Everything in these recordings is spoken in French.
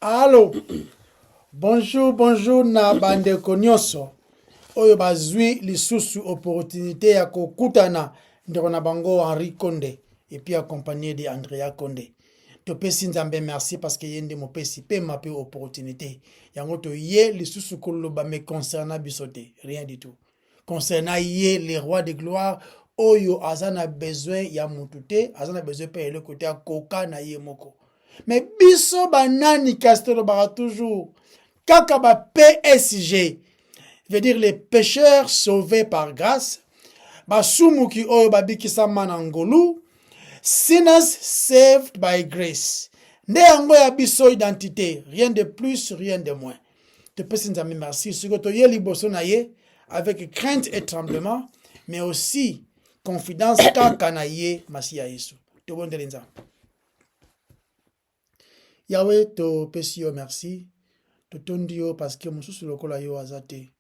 Allô. Bonjour na bandeko nyonso. Oyo bazwi lisusu opportunité ya kokutana ndeko na bango Henri Konde et puis accompagné de Andrea Konde. Topesi nzambe merci parce que yende mopesi pe mape opportunité. Yango to ye lisusu koloba me concernant bisote, rien du tout. Concernant ye le roi de gloire oyo azana besoin ya mutute, azana besoin pe le côté ya koka na ye moko. Mais biso banani castelo bara toujours kaka ba PSG veut dire les pécheurs sauvés par grâce, basumuki oyo babikisa manangolu, sinners saved by grace. Nde yango ya biso identité, rien de plus, rien de moins. Te pesi nzambe merci, sikoto ye liboso na ye avec crainte et tremblement, mais aussi confidence kaka na ye masi ya Yesu. Te bondeli nzambe. Yahweh to pesi yo merci, to tondi yo parce que mususu lokola yo azate.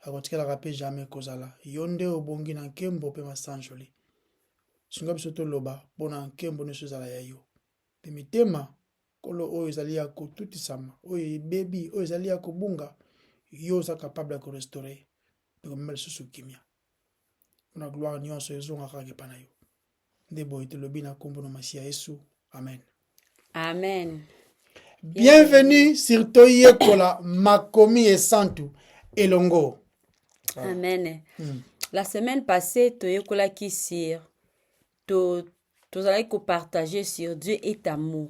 Akotikelaka pe jamais kozala. Yonde obongi na nkembo pe masanjoli. Singa biso toloba mpona nkembo nyonso ezala ya yo. Pe mitema kolo oyo ezali ya kotutisama, oyo ebebi, oyo ezali ya kobunga, yo oza capable ya korestore pe komema lisusu kimia. Mpona gloire nyonso ezongaka epa na yo. Nde boye telobi na nkombo na masi ya Yesu. Amen. Amen. Bienvenue sur Toyekola Makomi et Santu Elongo. Amen. La semaine passée, Toyekola qui sir, tu allais partager sur Dieu est amour.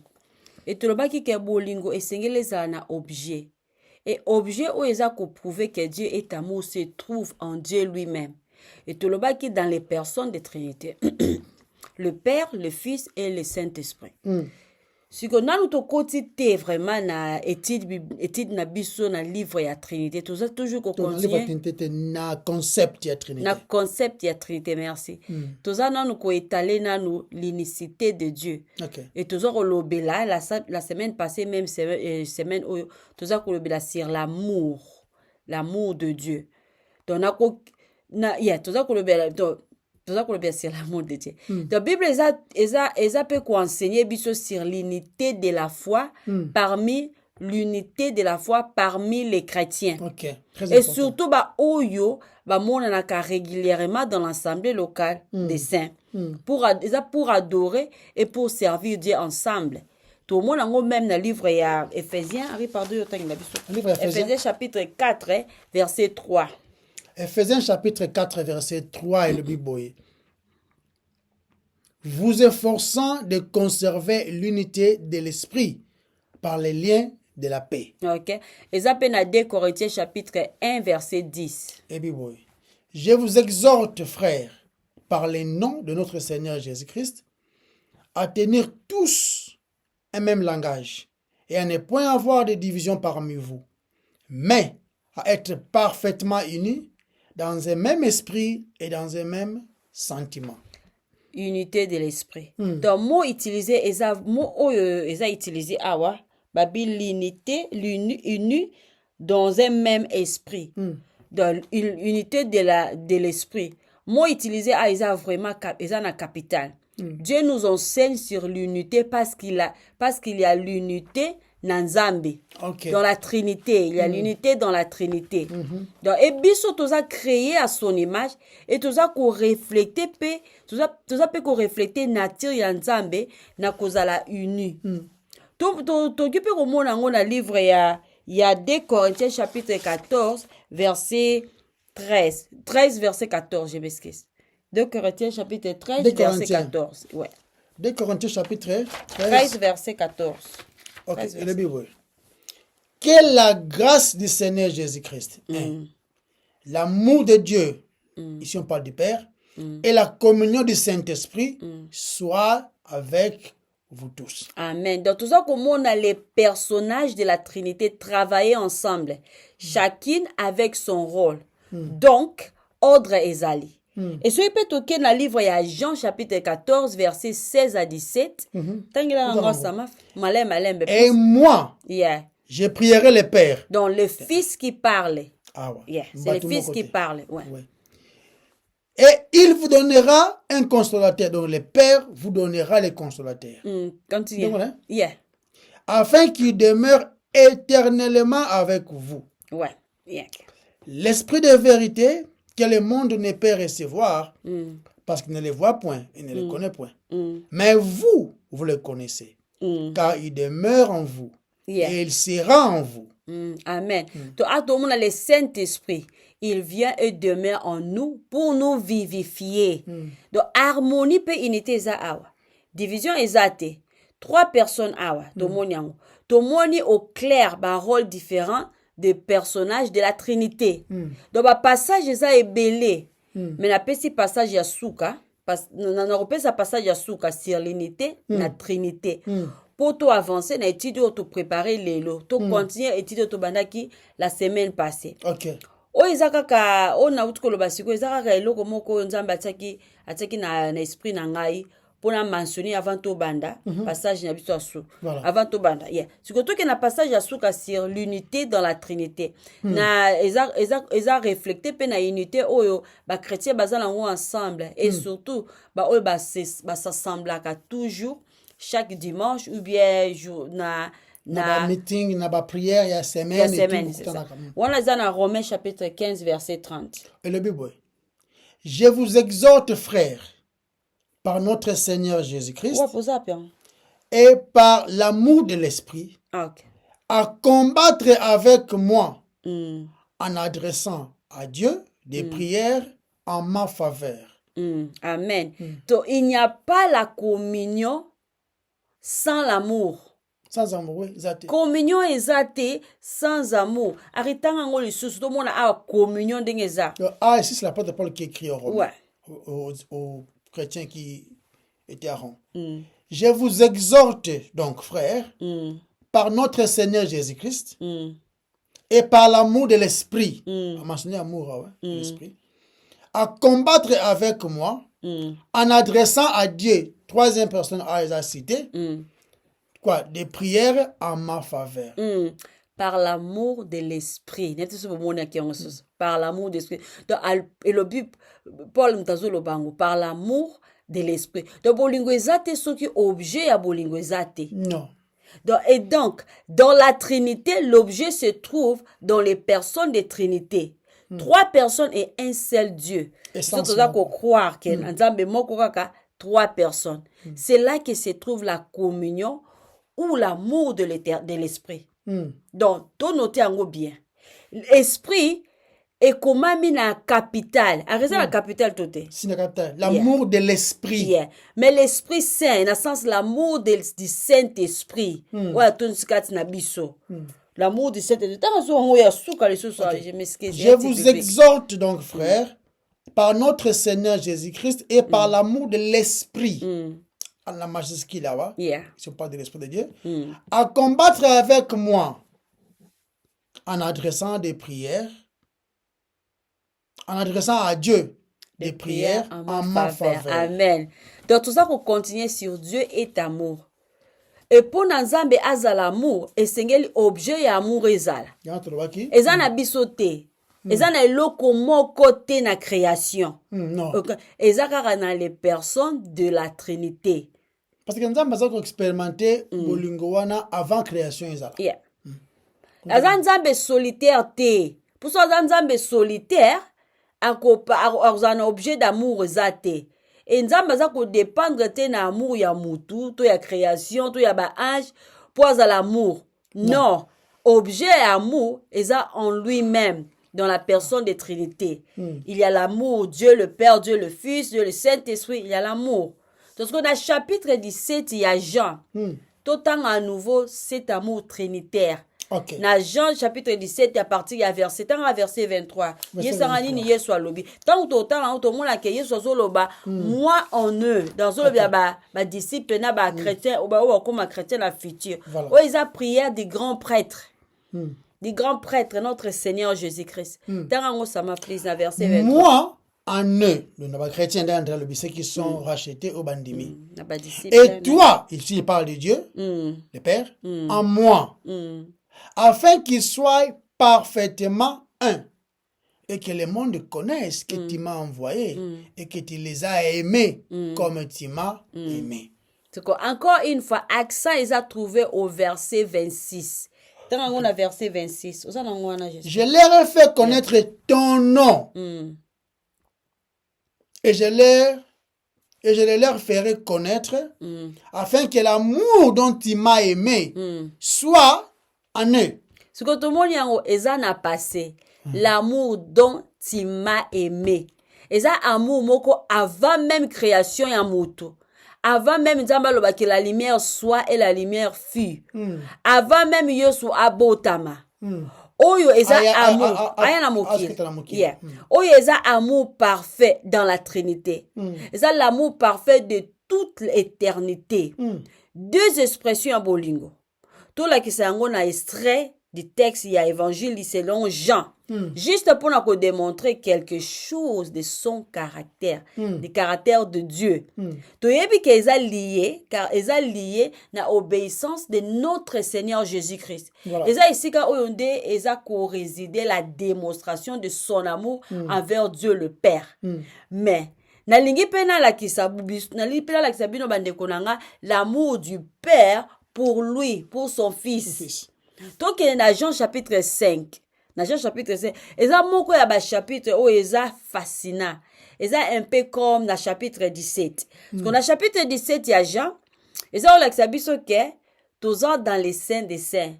Et tu l'as dit que bolingo et les ana objet. Et objet où ils ont prouvé que Dieu est amour se trouve en Dieu lui-même. Et tu l'as dit dans les personnes de Trinité, le Père, le Fils et le Saint-Esprit. Si on a notre côté vraiment na étude na biso na livre ya Trinité, tout ça toujours qu'on continue na concept ya Trinité. Na concept ya Trinité, merci. Tout ça nous ko étaler na nous l'unicité de Dieu. Okay. Et tout ça ko lobela la semaine passée même semaine tout ça ko lobela sur l'amour de Dieu. Donc tout ça ko lobela tout ça qu'on a bien sur l'amour de Dieu. La Bible peut enseigner biso sur l'unité de la foi parmi les chrétiens. Okay. Et surtout oyo monanaka régulièrement dans l'assemblée locale des saints pour adorer et pour servir Dieu ensemble. Tout le monde a même dans le livre ya Éphésiens, Éphésiens chapitre 4 verset 3. Éphésiens chapitre 4, verset 3 et le Bible. Vous efforçant de conserver l'unité de l'esprit par les liens de la paix. Ok. Et ça peut 2 Corinthiens chapitre 1, verset 10. Et Bible. Je vous exhorte, frères, par les noms de notre Seigneur Jésus-Christ, à tenir tous un même langage et à ne point avoir de division parmi vous, mais à être parfaitement unis dans un même esprit et dans un même sentiment. Unité de l'esprit. Donc, mot utilisé, utilisé awa, l'unité, l'uni dans un même esprit. Donc, unité de l'esprit. Mot utilisé à vraiment na capital. Dieu nous enseigne sur l'unité parce qu'il y a l'unité dans Nzambe. Okay. Dans la Trinité, il y a l'unité dans la Trinité. Donc, et biso tous a créé à son image et tous a qu'on refléter tous a qu'on refléter nature ya Nzambe na kozala uni. To peut komona ngo na livre ya 2 Corinthiens chapitre 14 verset 13 verset 14, je m'excuse. 2 Corinthiens chapitre 13 verset 14. Ouais. 2 Corinthiens chapitre 13 verset 14. Ok, et le Bible. Que la grâce du Seigneur Jésus-Christ, l'amour de Dieu, ici on parle du Père, et la communion du Saint-Esprit soit avec vous tous. Amen. Donc tout ça, comment on a les personnages de la Trinité travailler ensemble, chacune avec son rôle. Donc, ordre ezali. Et ce qui peut toquer dans le livre, il y a Jean chapitre 14, verset 16 à 17. Et moi, je prierai le Père. Donc le Fils qui parle. Ah ouais. Yeah. C'est le Fils qui parle. Ouais. Ouais. Et il vous donnera un consolateur. Donc le Père vous donnera le consolateur. Continue. Donc, voilà. Yeah. afin qu'il demeure éternellement avec vous. Ouais. Yeah. L'esprit de vérité que le monde ne peut recevoir parce qu'il ne le voit point et ne le connaît point. Mais vous le connaissez, car il demeure en vous et il sera en vous. Amen. Donc, à tout le monde, le Saint-Esprit, il vient et demeure en nous pour nous vivifier. Donc, harmonie peut unité za awa. Division ezate. 3 personnes awa. Tout le monde au clair, par rôle différent des personnages de la Trinité. Donc, le passage est belé. Mais la petit passage ya souka, na repesa passage ya souka sur l'unité, la Trinité. Pour tout avancer, na étude ou tout préparer les lots. Tout continuer étude tout bandaki la semaine passée. OK. O izaka o na utuko lo basiko izaka eloko moko nzamba ataki na esprit na ngai pour na mentionner avant tout banda passage na biso asu. Avant tout banda. Yeah. Siko to ke na passage asu ka sur l'unité dans la Trinité. Na eza refléter pe na unité oyo ba chrétien bazala ngo ensemble et surtout ba oyo ba s'assembler toujours chaque dimanche ou bien jour na meeting, na prière, il y a semaine et tout. On a dans Romains chapitre 15 verset 30. Et le Bible. Je vous exhorte, frères, par notre Seigneur Jésus-Christ et par l'amour de l'Esprit, à combattre avec moi en adressant à Dieu des prières en ma faveur. Amen. Donc, il n'y a pas la communion sans l'amour. Sans amour, oui, exact. Communion exacte sans amour. Arrêtons en le sous tout le monde a communion d'engeza. Ah, ici c'est l'apôtre Paul qui écrit au Romains, ouais. aux chrétiens qui étaient à Rome. Je vous exhorte donc, frères, par notre Seigneur Jésus-Christ et par l'amour de l'Esprit, on a mentionné amour, l'Esprit, à combattre avec moi en adressant à Dieu, troisième personne à citer, des prières en ma faveur. Par l'amour de l'Esprit. Par l'amour de l'Esprit. Et le but, Paul Mtazolo Bango, par l'amour de l'Esprit. Donc, bolingo ezate ce qui est objet à bolingo ezate. Non. Et donc, dans la Trinité, l'objet se trouve dans les personnes de Trinité. 3 personnes et un seul Dieu. C'est pour ça qu'on croit qu'il y a 3 personnes. C'est là que se trouve la communion ou l'amour de l'Esprit. Donc, tout noter en bien. L'Esprit est comme la capitale. Arrêtez la capitale tout est. C'est la capitale. L'amour de l'Esprit. Yeah. Mais l'Esprit Saint, dans le sens l'amour du Saint-Esprit. L'amour du Saint-Esprit. Je vous exhorte donc, frères, par notre Seigneur Jésus-Christ et par l'amour de l'Esprit. En la majuscule là-bas, si on parle de l'Esprit de Dieu, à combattre avec moi en adressant des prières, en adressant à Dieu des prières en ma faveur. Amen. Donc tout ça qu'on continue sur Dieu est amour. Et pour Nzambe aza l'amour, et c'est objet et amour ezala. Ezana bisote. Ezana eloko moko te na création. Non. Ezaka na les personnes de la Trinité. Parce que nous avons expérimenté Bolingowana avant création. Yeah. Nzambe solitaire te. Pour ça, Nzambe solitaire, un objet d'amour zate. Et Nzambe zako dépendre te na amour ya mutu, to ya création, to ya ba ange, pour l'amour. Non. Objet amour, eza en lui-même. Dans la personne de Trinité. Il y a l'amour, Dieu le Père, Dieu le Fils, Dieu le Saint-Esprit, il y a l'amour. Parce qu'on a chapitre 17, il y a Jean. Tout temps à nouveau, cet amour trinitaire. Okay. Dans Jean chapitre 17, il y a parti, il y a verset 23. Tant que moi en eux, dans le disciple, chrétien, comme chrétien, la future. Ils ont prié des grands prêtres. Des grands prêtres, notre Seigneur Jésus-Christ. Moi, en eux, les chrétiens d'André ceux qui sont rachetés au Bandimi. Et toi, ici il parle de Dieu, le Père, en moi, afin qu'ils soient parfaitement un. Et que le monde connaisse que tu m'as envoyé et que tu les as aimés comme tu m'as aimé. C'est que, encore une fois, accent, ils ont trouvé au verset 26. Dans on a verset 26. Je leur ai fait connaître ton nom. Et je le leur ferai connaître afin que l'amour dont tu m'as aimé soit en eux. Ce que tout le monde yango eza na passé, l'amour dont tu m'as aimé. Eza amour moko avant même création ya mutu. Avant même Nzamba loba que la lumière soit et la lumière fut. Avant même Yosu abotama. Oyo eza amour. Aya na moki. Yeah. Oyo eza amour parfait dans la Trinité. Eza l'amour parfait de toute l'éternité. Deux expressions en bolingo. Tout la qui s'ango na extrait du texte il y a évangile selon Jean. Juste pour nous démontrer quelque chose de son caractère, du caractère de Dieu. Tu sais que eza lié, car eza lié na obéissance de notre Seigneur Jésus-Christ. Eza ici quand on dit eza co-résider la démonstration de son amour envers Dieu le Père. Mais nalingi pena la kisabubi, nalingi pena la kisabino bandeko nanga l'amour du Père pour lui, pour son fils. Donc dans Jean chapitre 5. Dans Jean chapitre 5, eza moko ya ba chapitre o eza fascinant. Eza un peu comme dans chapitre 17. Parce que dans chapitre 17 il y a Jean, eza o la kisabiso ke toza dans les saints des saints.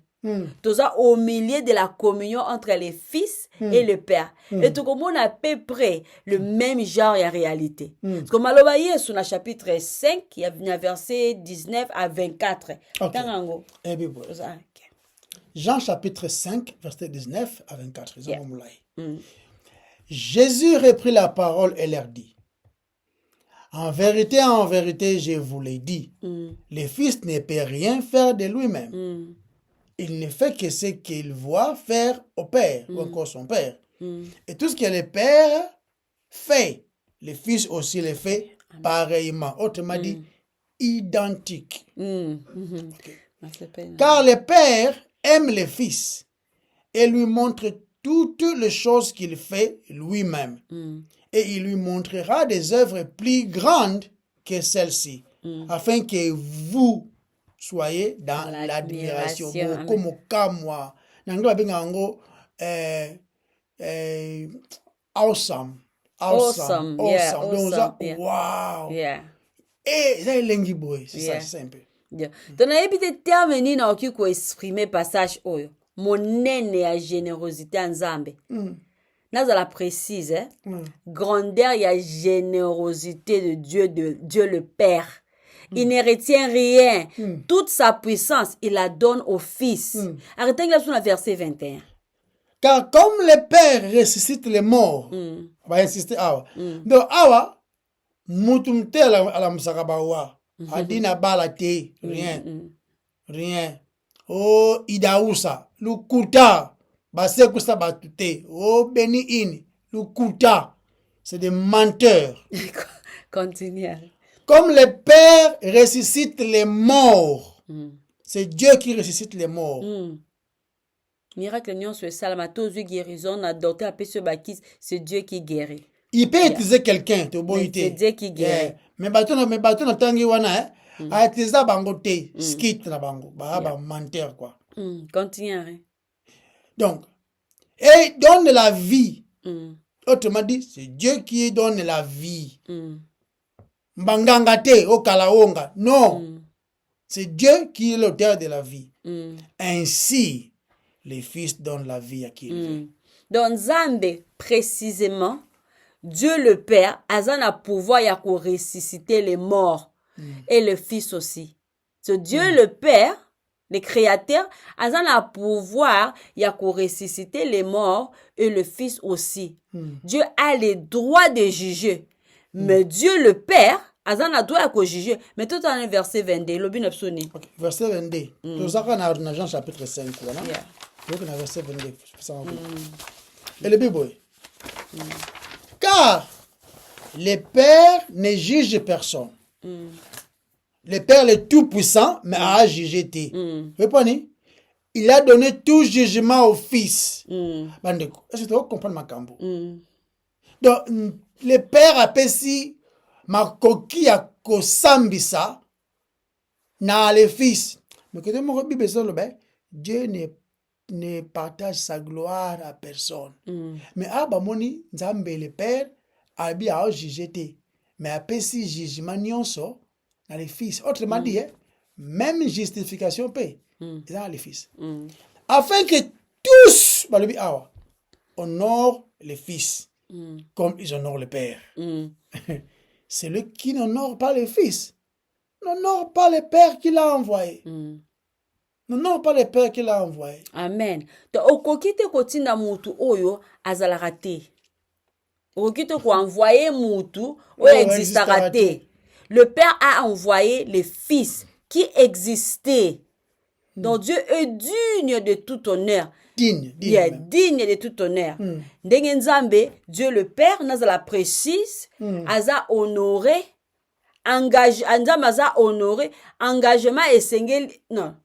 Toza au milieu de la communion entre les fils et le Père. Et tout comme on a à peu près le même genre en réalité. Parce que maloba yesu na chapitre 5, il y a verset 19 à 24. Tangango. Jean chapitre 5, verset 19 à 24. Jésus reprit la parole et leur dit, en vérité, je vous l'ai dit, le Fils ne peut rien faire de lui-même. Il ne fait que ce qu'il voit faire au Père, ou encore son Père. Et tout ce que le Père fait, le Fils aussi le fait pareillement. Autrement dit, identique. Car le Père aime le Fils et lui montre toutes les choses qu'il fait lui-même. Et il lui montrera des œuvres plus grandes que celles-ci, afin que vous soyez dans l'admiration. Comme moi, awesome. Wow. Et ça est boy, c'est ça, c'est simple. Donc, on a évité terme ni na oki ko exprimer passage oyo. Monene ya générosité en Zambé. Naza la précise, grandeur ya générosité de Dieu le Père. Il ne retient rien. Toute sa puissance, il la donne au Fils. Arrêtez là sur le verset 21. Car comme le Père ressuscite les morts, on va insister awa. Donc awa mutumte ala musakabawa. Adina balate, rien. Oh, idaousa, lukuta, basekusa batute, oh, beni in, lukuta. C'est des menteurs. Continue. Comme le Père ressuscite les morts, c'est Dieu qui ressuscite les morts. Miracle nion sur salama, tous les guérisons, a doté à ce bakis, c'est Dieu qui guérit. Il peut utiliser quelqu'un, c'est Dieu qui guérit. Mais bateau na tangi wana a utilisé bango te skit na bango ba menteur quoi. Continue. Donc et donne la vie. Autrement dit, c'est Dieu qui donne la vie. Mbanganga te o kalaonga. Non. C'est Dieu qui est l'auteur de la vie. Ainsi les fils donnent la vie à qui il veut. Dans Zambé précisément Dieu le Père, Azan a pouvoir ya ko ressusciter les morts et le Fils aussi. C'est Dieu le Père, le Créateur, Azan a pouvoir ya ko ressusciter les morts et le Fils aussi. Dieu a le droit de juger. Mais Dieu le Père, Azan a droit de juger. Mais tout en verset 22, l'obin absolu. Verset 22. Tout ça dans Jean chapitre 5. Donc on a verset 22. Et le Bible. Car le Père ne juge personne. Le Père le Tout-Puissant, mais a jugé. Vous comprenez? Il a donné tout jugement au Fils. Est-ce que tu comprends ma cambo? Donc, le Père a pési ma coquille à Kosambisa na le Fils. Mais que mon Bible ça le Dieu ne partage sa gloire à personne. Mais abamoni nzambe le Père abi a jugé te. Mais après si jugement nyonso na le Fils. Autrement dit, même justification paix dans le Fils. Afin que tous balobi awa honorent le Fils comme ils honorent le Père. Celui qui n'honore pas le Fils n'honore pas le Père qui l'a envoyé. N'honore pas le Père qui l'a envoyé. Amen. Donc, okoki te kotinda mutu oyo azalaka te. Okoki te ko envoyer mutu oyo existera te. Le Père a envoyé le Fils qui existait. Donc Dieu est digne de tout honneur. Digne. Il est digne de tout honneur. Ndenge nzambe, Dieu le Père, nazala précise, aza honoré, nzambe aza honoré, engagement esengeli, non.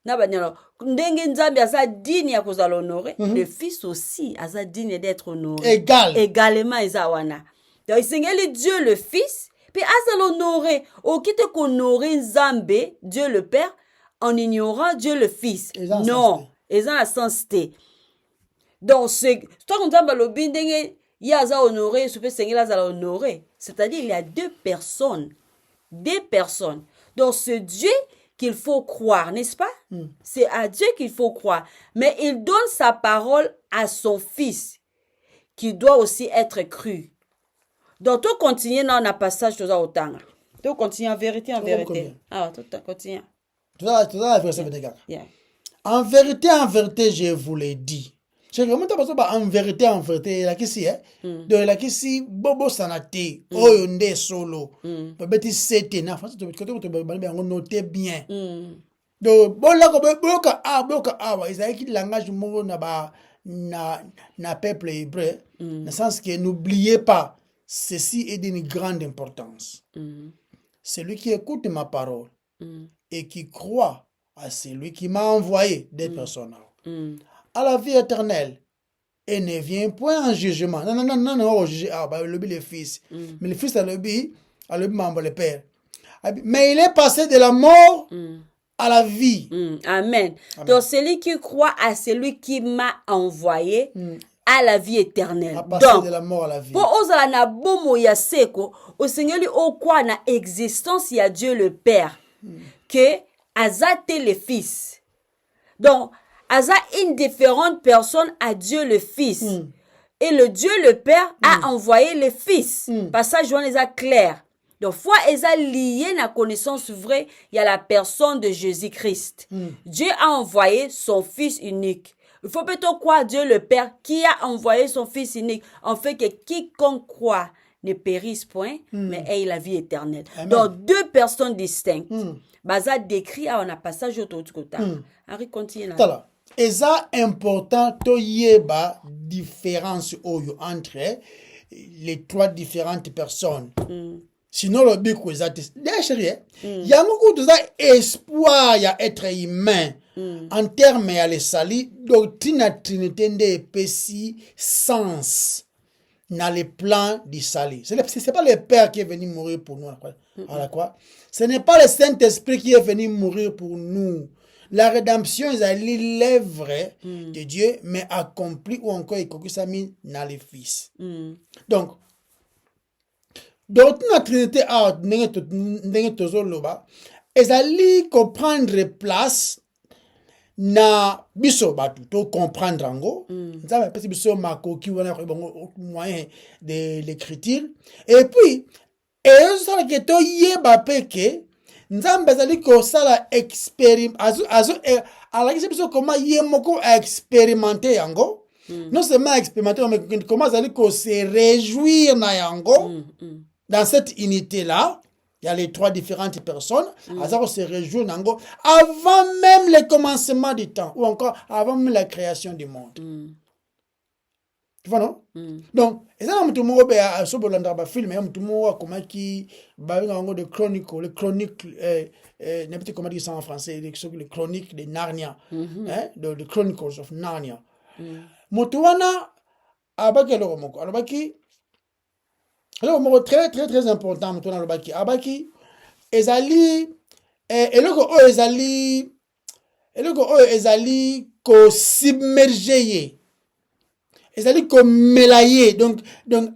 Ndenge nzambe aza digne ya kozala honoré, le Fils aussi aza digne d'être honoré. Également eza wana. Donc esengeli Dieu le Fils, puis aza l'honoré, okite konorer nzambe, Dieu le Père, en ignorant Dieu le Fils. Non, eza na sens te. Donc toi comme nzambe alobi ndenge ye aza honoré, soupe sengeli aza honoré. C'est-à-dire il y a deux personnes. Donc ce Dieu qu'il faut croire, n'est-ce pas? C'est à Dieu qu'il faut croire. Mais il donne sa parole à son Fils, qui doit aussi être cru. Donc, tu continues dans le passage, tu vas au temps. Tu continues en vérité. Ah, tu continues. En vérité, je vous l'ai dit. C'est vraiment en vérité, la qui de la qui bobo sanate, oyonde solo, beti sete na France, tu noter bien. Donc bon là boka ils qui langage mongo na peuple hébreu, dans le sens que n'oubliez pas, ceci est d'une grande importance. Celui qui écoute ma parole et qui croit à celui qui m'a envoyé des personnes à la vie éternelle et ne vient point en jugement. Non, juger le Fils. Mais le Fils a le membre, le Père. Mais il est passé de la mort à la vie. Amen. Donc celui qui croit à celui qui m'a envoyé à la vie éternelle. Donc, de la mort à la vie. Pour ozala na bomo ya seko, o sengeli o kwa na existence ya Dieu le Père, que azate le Fils. Donc, aza une différente personne à Dieu le Fils. Et le Dieu le Père a envoyé le Fils. Passage Jean est clair. Donc, foi est lié à la connaissance vraie, il y a la personne de Jésus-Christ. Dieu a envoyé son Fils unique. Il faut plutôt croire Dieu le Père qui a envoyé son Fils unique, en fait que quiconque croit ne périsse point, mais ait la vie éternelle. Amen. Donc, deux personnes distinctes. Baza décrit à un passage autour du côté. Henri continue. Et ça important to yeba différence entre les trois différentes personnes. Sinon le but que ça derrière il y a beaucoup de espoir ya être humain en termes ya le sali doctrine la trinité de péci sens dans le plan du salut. C'est pas le Père qui est venu mourir pour nous à la croix. Ce n'est pas le Saint-Esprit qui est venu mourir pour nous. La rédemption est l'œuvre de Dieu, mais accomplie ou encore il dans le Fils. Donc, dans la Trinité, ils comprendre place na biso batu to comprendre ango. Ça peut biso makoki wana moyen de l'écriture. Et puis, et ça que to yeba peke nzambe azali ko sala alors que comment yemoko expérimenter yango non seulement expérimenter mais comment azali ko se réjouir na yango dans cette unité là il y a les trois différentes personnes azali se réjouir nango avant même le commencement du temps ou encore avant même la création du monde. Tu vois, non? Donc, et ça, on a un film, on a des chroniques, les chroniques, n'importe comment dire ça en français, les chroniques de Narnia, the Chronicles of Narnia. Motuana, abaki alobaki, alors très très très important, motuana alobaki, abaki, ezali eloko oyo ezali ko-submerger ye. Ezali komela ye. Donc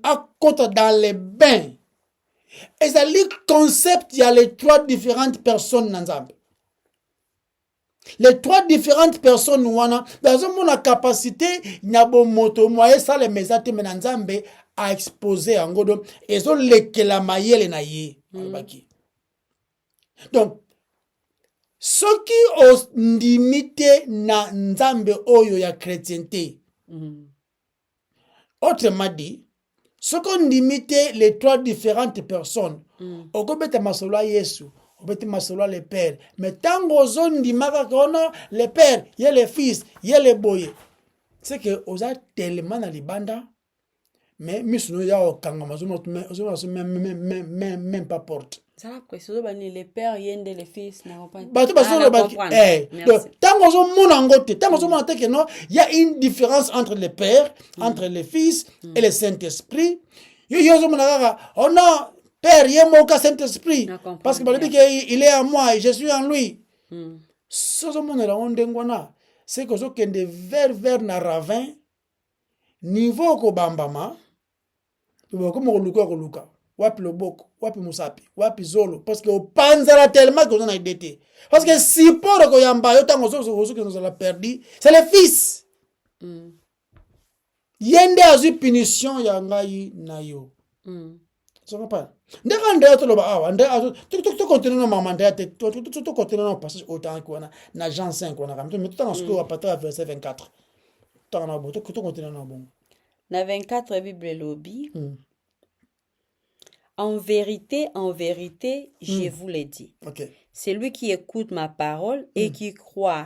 akota dans les bains. Ezali concept, il y a les 3 différentes personnes dans Nzambe. Les 3 différentes personnes wana dans mon capacité nyabo moto moye ça les mesate menanzambe a exposé en godo ezo lekela mayele na ye albaki. Donc ce qui os ndimite na nzambe oyo ya chrétienté. Autrement dit, ce qu'on limite les 3 différentes personnes, au gobeta masolo Yesu, au gobeta masolo le Père, mais tant aux zones di makakono le Père, y a le Fils, y a le boye. C'est que aux a tellement na libanda, mais misuno ya okanga mazumo même pas porte. Ça va quoi, c'est le Père yende le Fils na pas. Bato basolo baki tant aux mon ngote, tant aux mon que non, il y a une différence entre le Père, entre le Fils et le Saint-Esprit. Yo zo monaka, oh non, Père yemoka Saint-Esprit parce que il est en moi et je suis en lui. Sozo mon la ondengwana, c'est que zo kende vers na ravin niveau ko bambama, ko mo luka. Wapi loboko, wapi musapi, wapi zolo, parce que au panzara tellement que on a été. Parce que si pour ko yamba yo tango zo que nous a perdu, c'est le Fils. Yende azu punition ya ngai na yo. Tu comprends? Ndeka ndea to loba awa, ndea azu tu continue no mama ndea te tu continue no passage autant ko na Jean 5 on a comme mais tout en ce à partir verset 24. Tant na bon, tu continue no bon. Na 24 Bible lobby. En vérité, je vous l'ai dit. Okay. Celui qui écoute ma parole et qui croit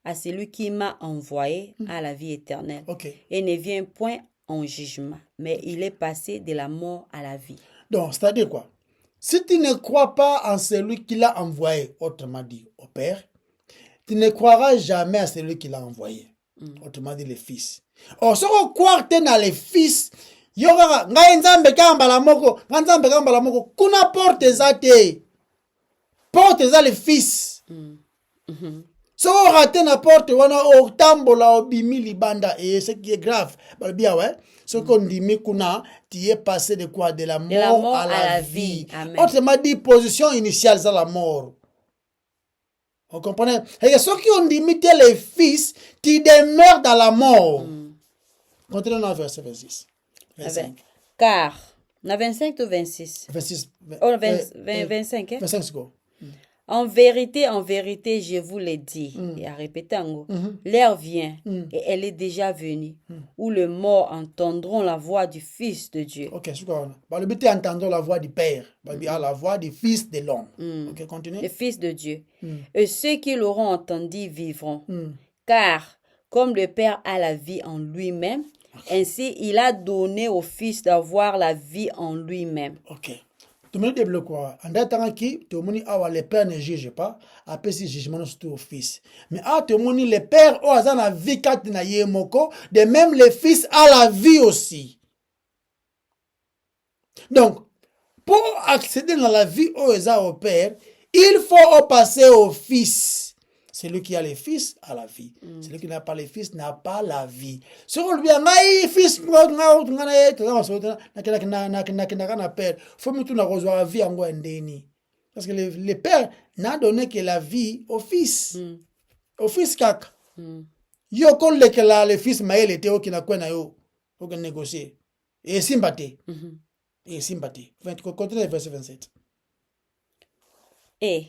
à celui qui m'a envoyé à la vie éternelle. Et ne vient point en jugement, mais il est passé de la mort à la vie. Donc, c'est-à-dire quoi? Si tu ne crois pas en celui qui l'a envoyé, autrement dit au Père, tu ne croiras jamais à celui qui l'a envoyé, autrement dit le Fils. Or, si on croit dans le Fils, yoga ngai nzambe kambala moko kuna porte zate za le Fils. So raté na porte wana o tambola obimi libanda et ce qui est grave bien ouais ce qu'on dit mais kuna tu es passé de quoi de la mort à la vie. Autrement dit position initiale c'est la mort. Vous comprenez? Et ceux qui ont limité les Fils tu demeures dans la mort. Continuons dans verset 26. 25. Car, na 25 ou 26? 26. 25, hein? 25 secondes. En vérité, je vous l'ai dit, et à répéter, l'heure vient, et elle est déjà venue, où les morts entendront la voix du Fils de Dieu. Ok, c'est quoi? Le but est d'entendre la voix du Père, la voix du Fils de l'homme. Ok, continue. Le Fils de Dieu. Et ceux qui l'auront entendu vivront. Car, comme le Père a la vie en lui-même, ainsi, il a donné au Fils d'avoir la vie en lui-même. Ok. Tu me dis quoi? En attendant qui, tu me dis, le Père ne juge pas, après si jugement surtout au Fils. Mais tu me dis, le Père a la vie quand il y a moko, de même le Fils a la vie aussi. Donc, pour accéder dans la vie au Père, il faut passer au Fils. Celui qui a les fils a la vie. Celui qui n'a pas les fils n'a pas la vie. Si on lui a dit, fils, faut me tourner la vie en Guandéni. Parce que le Père n'a donné que la vie au fils. Au fils kak. Yo kon le que le fils maël était au qui n'a quoi na yo. Faut que négocier. Et sympathie. Et sympathie. Continue le verset 27. Et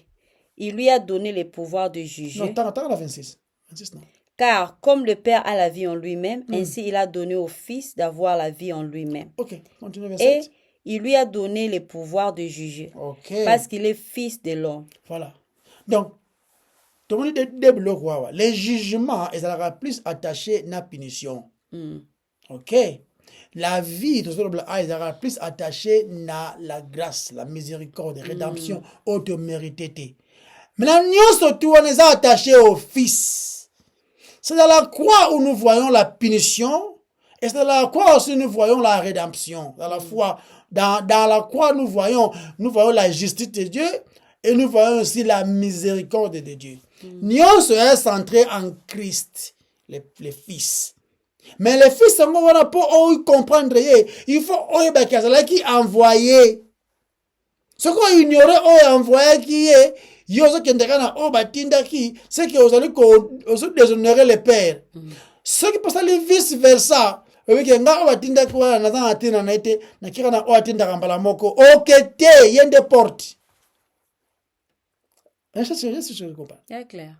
il lui a donné le pouvoir de juger. Non, t'as la 26. 26 non. Car comme le Père a la vie en lui-même, ainsi il a donné au Fils d'avoir la vie en lui-même. Ok, continue 27. Et il lui a donné le pouvoir de juger. Ok. Parce qu'il est Fils de l'homme. Voilà. Donc, tout le monde dit les jugements, ils seront plus attachés à la punition. Ok. La vie, ils seront plus attachés à la grâce, la miséricorde, la rédemption, auto-méritée. Maintenant, nous sommes attachés au Fils. C'est dans la croix où nous voyons la punition, et c'est dans la croix aussi nous voyons la rédemption. Dans la foi, dans la croix nous voyons la justice de Dieu, et nous voyons aussi la miséricorde de Dieu. Nyonso est centré en Christ, les fils. Mais les fils, pour comprendre, il faut qui envoyer. Ce qu'on ignorait, envoyé qui est, yozo kendekana batinda qui, c'est que vous allez déshonorer les pères. Ce qui peut aller vice versa. Nga batinda kwa na za atina na ite na kira na atinda kambala moko. Okete yende porte. Je comprends. C'est clair.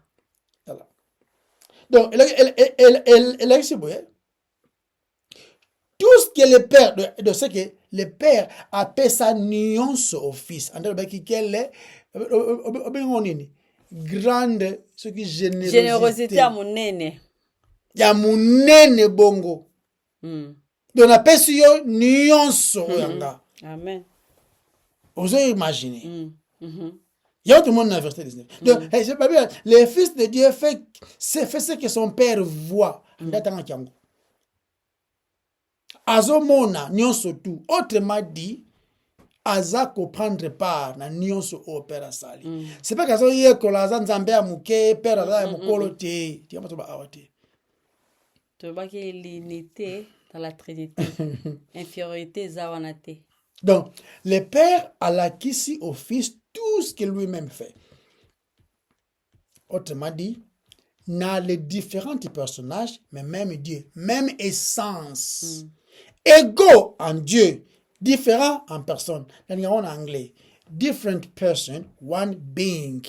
Voilà. Donc, elle est tout ce que le père, de ce que le père appelle sa nuance au fils. En fait, quelle est grande, ce qui générosité à mon nene. Ya munene bongo. Donc, on appelle ça nuance oyanga. Amen. Vous imaginez. Il y a tout le monde dans le verset 19. Donc, le fils de Dieu fait ce que son père voit. Azomona nyonso tout. Autrement dit, aza comprendre part na nyonso au père asali. C'est pas qu'azo yé kolaza nzambe ya muke père ala ya mukolo te. Tu vas pas awate. Tu vois qu'il y a l'unité dans la Trinité. Infériorité zawanate. Donc, le père a l'acquis au fils tout ce qu'il lui-même fait. Autrement dit, dans les différents personnages, mais même Dieu, même essence, égaux en Dieu, différents en personne. En anglais, different person, one being,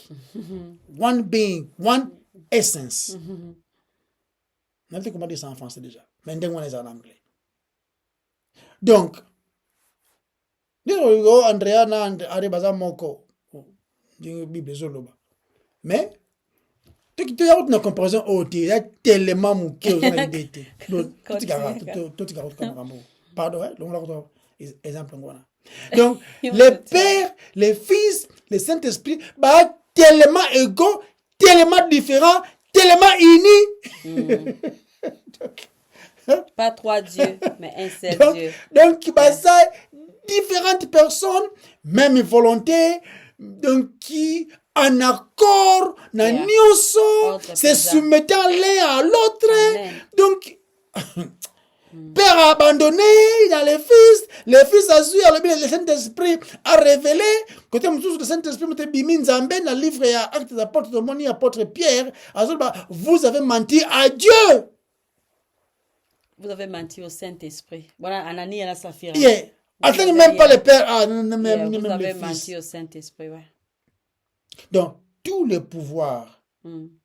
one essence. Je ne sais pas comment dire ça en français déjà, mais on est en anglais. Donc, Andrea na Aribaza Moko, Bible Zoloba. Mais, tu as une comparaison il y a tellement mouké aux idées. Pardon, exemple. Donc, le Père, le Fils, le Saint-Esprit, tellement égaux, tellement différents, tellement unis. Pas trois dieux, mais un seul Dieu. Donc, ça, différentes personnes, même volonté, donc qui en accord, na nyonso, se soumettant l'un à l'autre. Donc, Père a abandonné, il y a le Fils a su, le Saint-Esprit a révélé. Côté le Saint-Esprit, dans le livre et Actes des Apôtres de Moni, apôtre Pierre, vous avez menti à Dieu. Vous avez menti au Saint-Esprit. Voilà, Anani et la Saphira. Attendez, même pas le Père. Vous avez menti au Saint-Esprit, ouais. Donc, tout le pouvoir,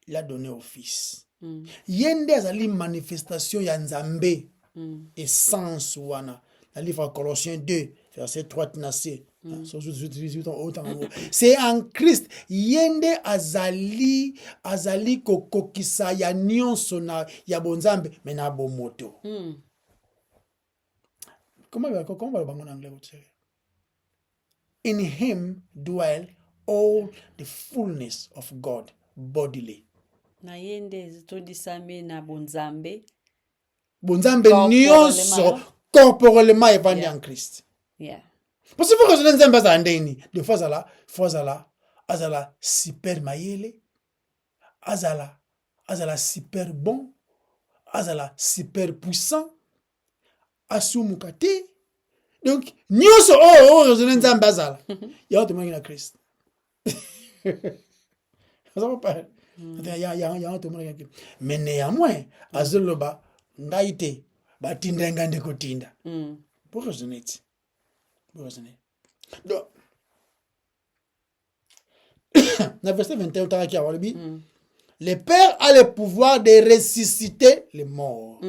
il a donné au Fils. Yende azali manifestation ya Nzambe, essence wana. Dans le livre Colossiens 2, verset 3, c'est en Christ. Yende azali kokokisa ya nyonso na ya bonzambe, mais na bomoto. Comment on va en anglais? In him dwell all the fullness of God bodily. Na yende todisame na bonzambe. Bonzambe nyonso corporellement évangile en Christ. Yeah. Parce que vous avez nzambe za ndeni. De fois azala super mayele. Azala super bon. Azala super puissant. Asumukate. Donc nyonso vous avez nzambe azala. Ya watu mwengi na Christ. Ça va pas. Mais néanmoins, azoloba ngaite batinda ngande kotinda. Pour raisonner. Donc, dans le verset 21, le Père a le pouvoir de ressusciter les morts.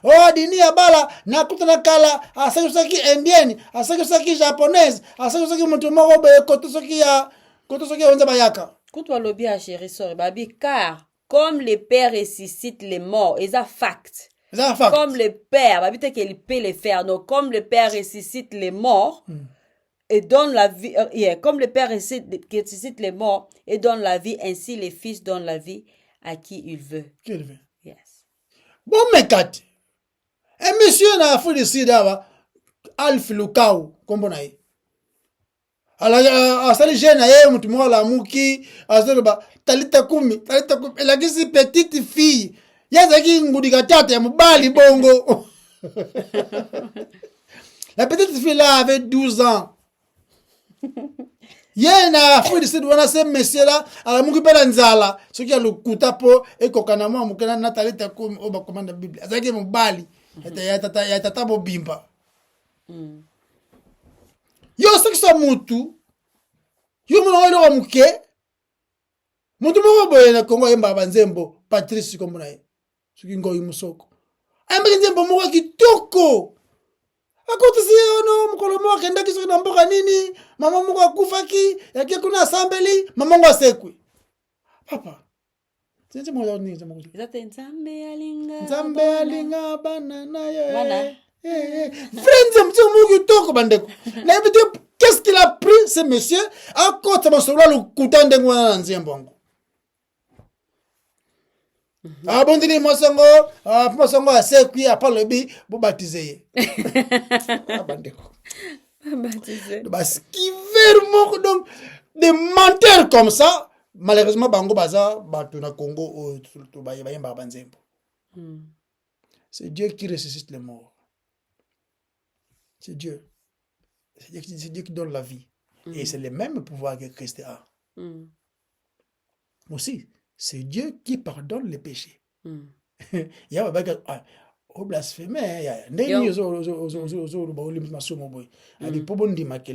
Oh, dini ya bala, nakutana kala, asaki indienne, asaki japonaise, asaki mtu moko be kotosoki ya onza bayaka. Koutwa lobi a chéri sori babi car comme le Père ressuscite les morts, et ça fact. Comme le Père, babi te qu'il peut le faire. Donc comme le Père ressuscite les morts et donne la vie, comme le Père ressuscite les morts et donne la vie, ainsi le Fils donne la vie à qui il veut. Qui il veut. Yes. Bon mekat. Un monsieur na Afrique du Sud Alpha Lukau, comme on a dit. asali jeune na ye mutu moko alamuki azoloba talita kumi elakisi petite fille ye azalaki ngudika tata ya mobali bongo. La petite fille là avait 12 ans. Ye na Afrique du Sud wana se monsieur là alamuki mpe na nzala soki alukuta mpo ekokana mwa moke na talita kumi oyo bakomanda bible azalaki mobali ya tata mobimba. Yo soki sa mutu yo mona eloko moke mutu moko boye na Kongo ayembaka banzembo Patrice kombo na ye soki ngoi musoko ayembaki nzembo moko kitoko akotisi ono mokolo moko akendaki soki na mboka nini mama moko akufaki yaki kuna asambeli mama ngo asekwi papa nzambe alinga bana na ye Friends, qu'est-ce qu'il a pris, ce monsieur, à côté de son le couteau de moi dans un bon. Ah bon, dis moi songo, à ce qui a pas le bi, vous baptisez. Parce qu'il veut donc des menteurs comme ça, malheureusement, Bango Baza, Batuna Congo, c'est Dieu qui ressuscite les morts. C'est Dieu. C'est Dieu qui donne la vie. Et c'est le même pouvoir que Christ a. Aussi, c'est Dieu qui pardonne les péchés. Il y a au blasphémé, il y a le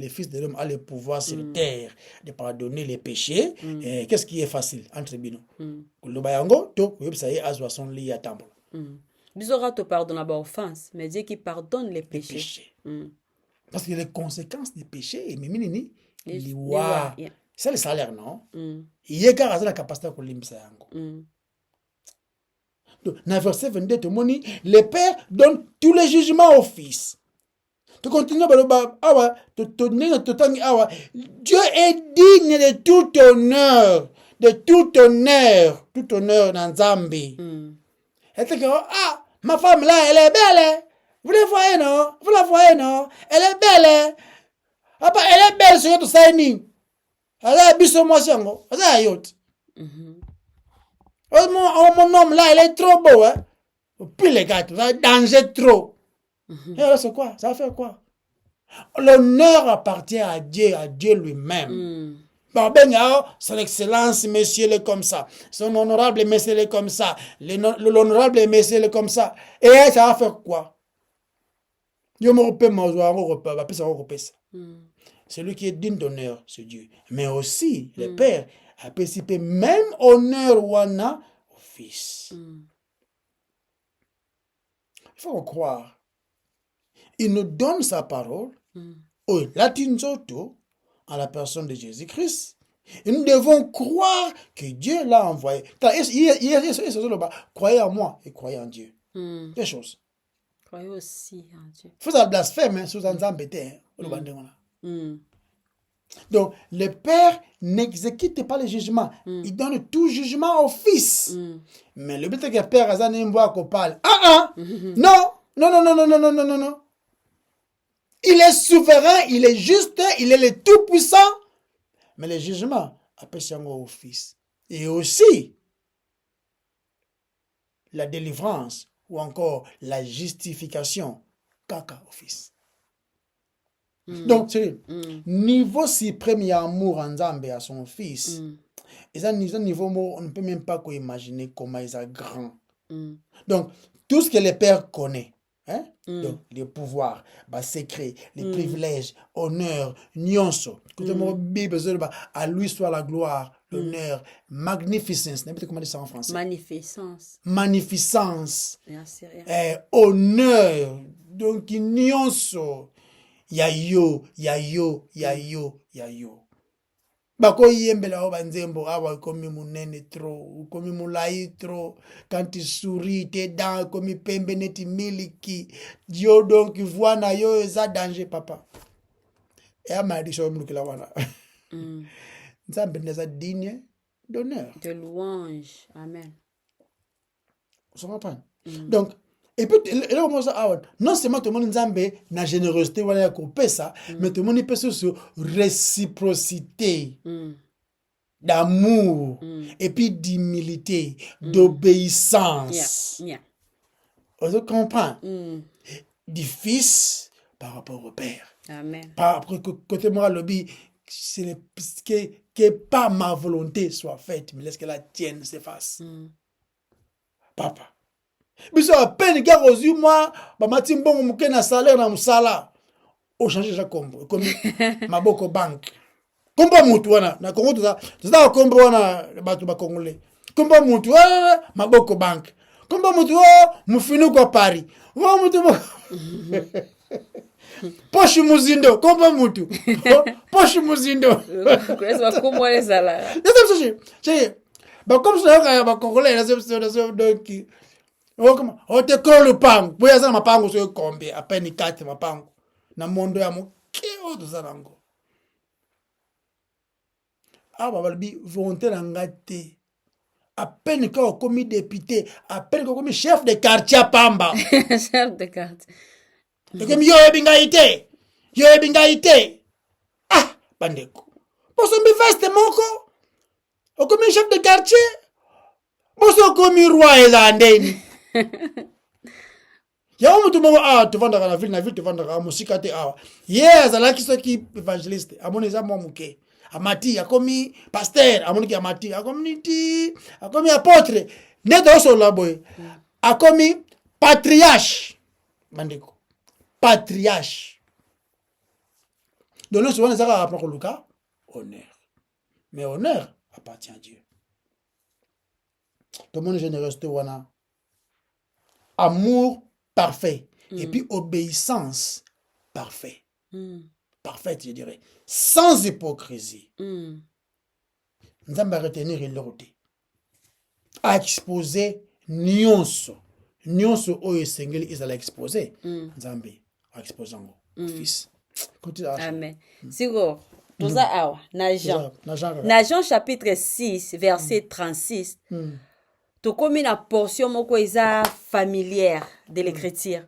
Fils de l'homme a le pouvoir sur terre de pardonner les péchés. Qu'est-ce qui est facile entre nous? Le bayango, to ça y est, à son lit à temple. Bisora te pardonne la offense, mais Dieu qui pardonne les péchés. Parce que les conséquences des péchés, c'est le salaire, non? Il y a la capacité de limiter. Donc, dans le verset 22, le Père donne tous les jugements au Fils. Tu continues, Dieu est digne de tout honneur, tout honneur dans Zambie. Elle te dit, ma femme là, elle est belle. Vous la voyez, non? Vous la voyez, non? Elle est belle. Elle est belle sur tout ça. Elle est belle moi, elle est yacht. Mon homme là, il est trop beau. Hein? Puis les gars, ça danger trop. Et alors, c'est quoi? Ça va faire quoi? L'honneur appartient à Dieu lui-même. Son excellence, monsieur, il est comme ça. Son honorable, monsieur, il est comme ça. L'honorable, monsieur, il est comme ça. Et ça va faire quoi? Celui qui est digne d'honneur, c'est Dieu. Mais aussi, le Père a participé même honneur wana au Fils. Il faut croire. Il nous donne sa parole. À la personne de Jésus-Christ. Et nous devons croire que Dieu l'a envoyé. Croyez en moi et croyez en Dieu. Deux choses. Croyez aussi en Dieu. Il faut ça blasphème, sous un embêté. Donc, le Père n'exécute pas le jugement. Il donne tout jugement au Fils. Mais le but est que le Père a un voix qu'on parle. Non. Il est souverain, il est juste, il est le tout-puissant. Mais le jugement, appelle au Fils. Et aussi, la délivrance ou encore la justification, caca au Fils. Donc, c'est niveau suprême, il y a amour en Zambé à son Fils. Et ça, niveau, on ne peut même pas imaginer comment il est grand. Donc, tout ce que le Père connaît, hein? Donc, les pouvoirs, secrets, les privilèges, honneur, nyonso. À lui soit la gloire, l'honneur, magnificence. Comment dire ça en français? Magnificence. Honneur. Donc, nyonso. Yayo. Bako yembela o banzembo awa komi munene trop, komi mulai trop, quand tu souris, tes dents komi pembe neti miliki, Dieu donc voit na yo eza danger papa. Et a m'a dit so mlukila wana. Nzambe neza digne d'honneur. De louange. Amen. Vous comprenez? Donc, Et puis, non seulement tout le monde Nzambe na générosité wala ya kopesa, mais tout le monde peut sur réciprocité, d'amour, et puis d'humilité, d'obéissance. On comprend. Du fils par rapport au père. Amen. Par rapport côté moi lobby, c'est que pas ma volonté soit faite, mais laisse que la tienne s'efface. Papa. Biso à peine gars aux yeux moi, ba matin bon muke na salaire na musala. O changer ja kombo, comme maboko bank. Kombo mutu wana na Congo tuza kombo wana batu ba congolais. Kombo mutu maboko bank. Kombo mutu mufinu kwa Paris. Wa mutu Poshi muzindo, kombo mutu. Poshi muzindo. Kwesa bakumwele sala. C'est bah comme ça ba congolais na c'est donc o te kolo pango boya za mapango so kombe apeni 4 mapango na mondo ya mokeo to zarango aba balbi volonté na ngate apeni ka komi député apeni ka komi chef de quartier pamba Chef de quartier. et comme yo ebingaite ah bandeko poso mbi veste moko o komi chef de quartier poso komi roi elandeni ya mutu mo tovandaka na ville tovandaka musika te awa ye azalaki soki évangéliste amoni eza mwa moke amati akomi pasteur amoniki amati akomi apôtre nete osolola boye akomi patriarche bandeko patriarche donc nyonso wana ezaka apena koluka honneur mais honneur appartient à Dieu tomoni générosité wana amour parfait et puis obéissance parfait. Parfaite, je dirais. Sans hypocrisie. Nzambe a retenir l'autorité. A exposer nyonso. Nyonso oyo esengeli ezala exposé. Nzambe a exposé ngo fils. Amen. Siko toza awa na Jean chapitre 6 verset 36. Tokomi na portion moko eza familière de l'écriture.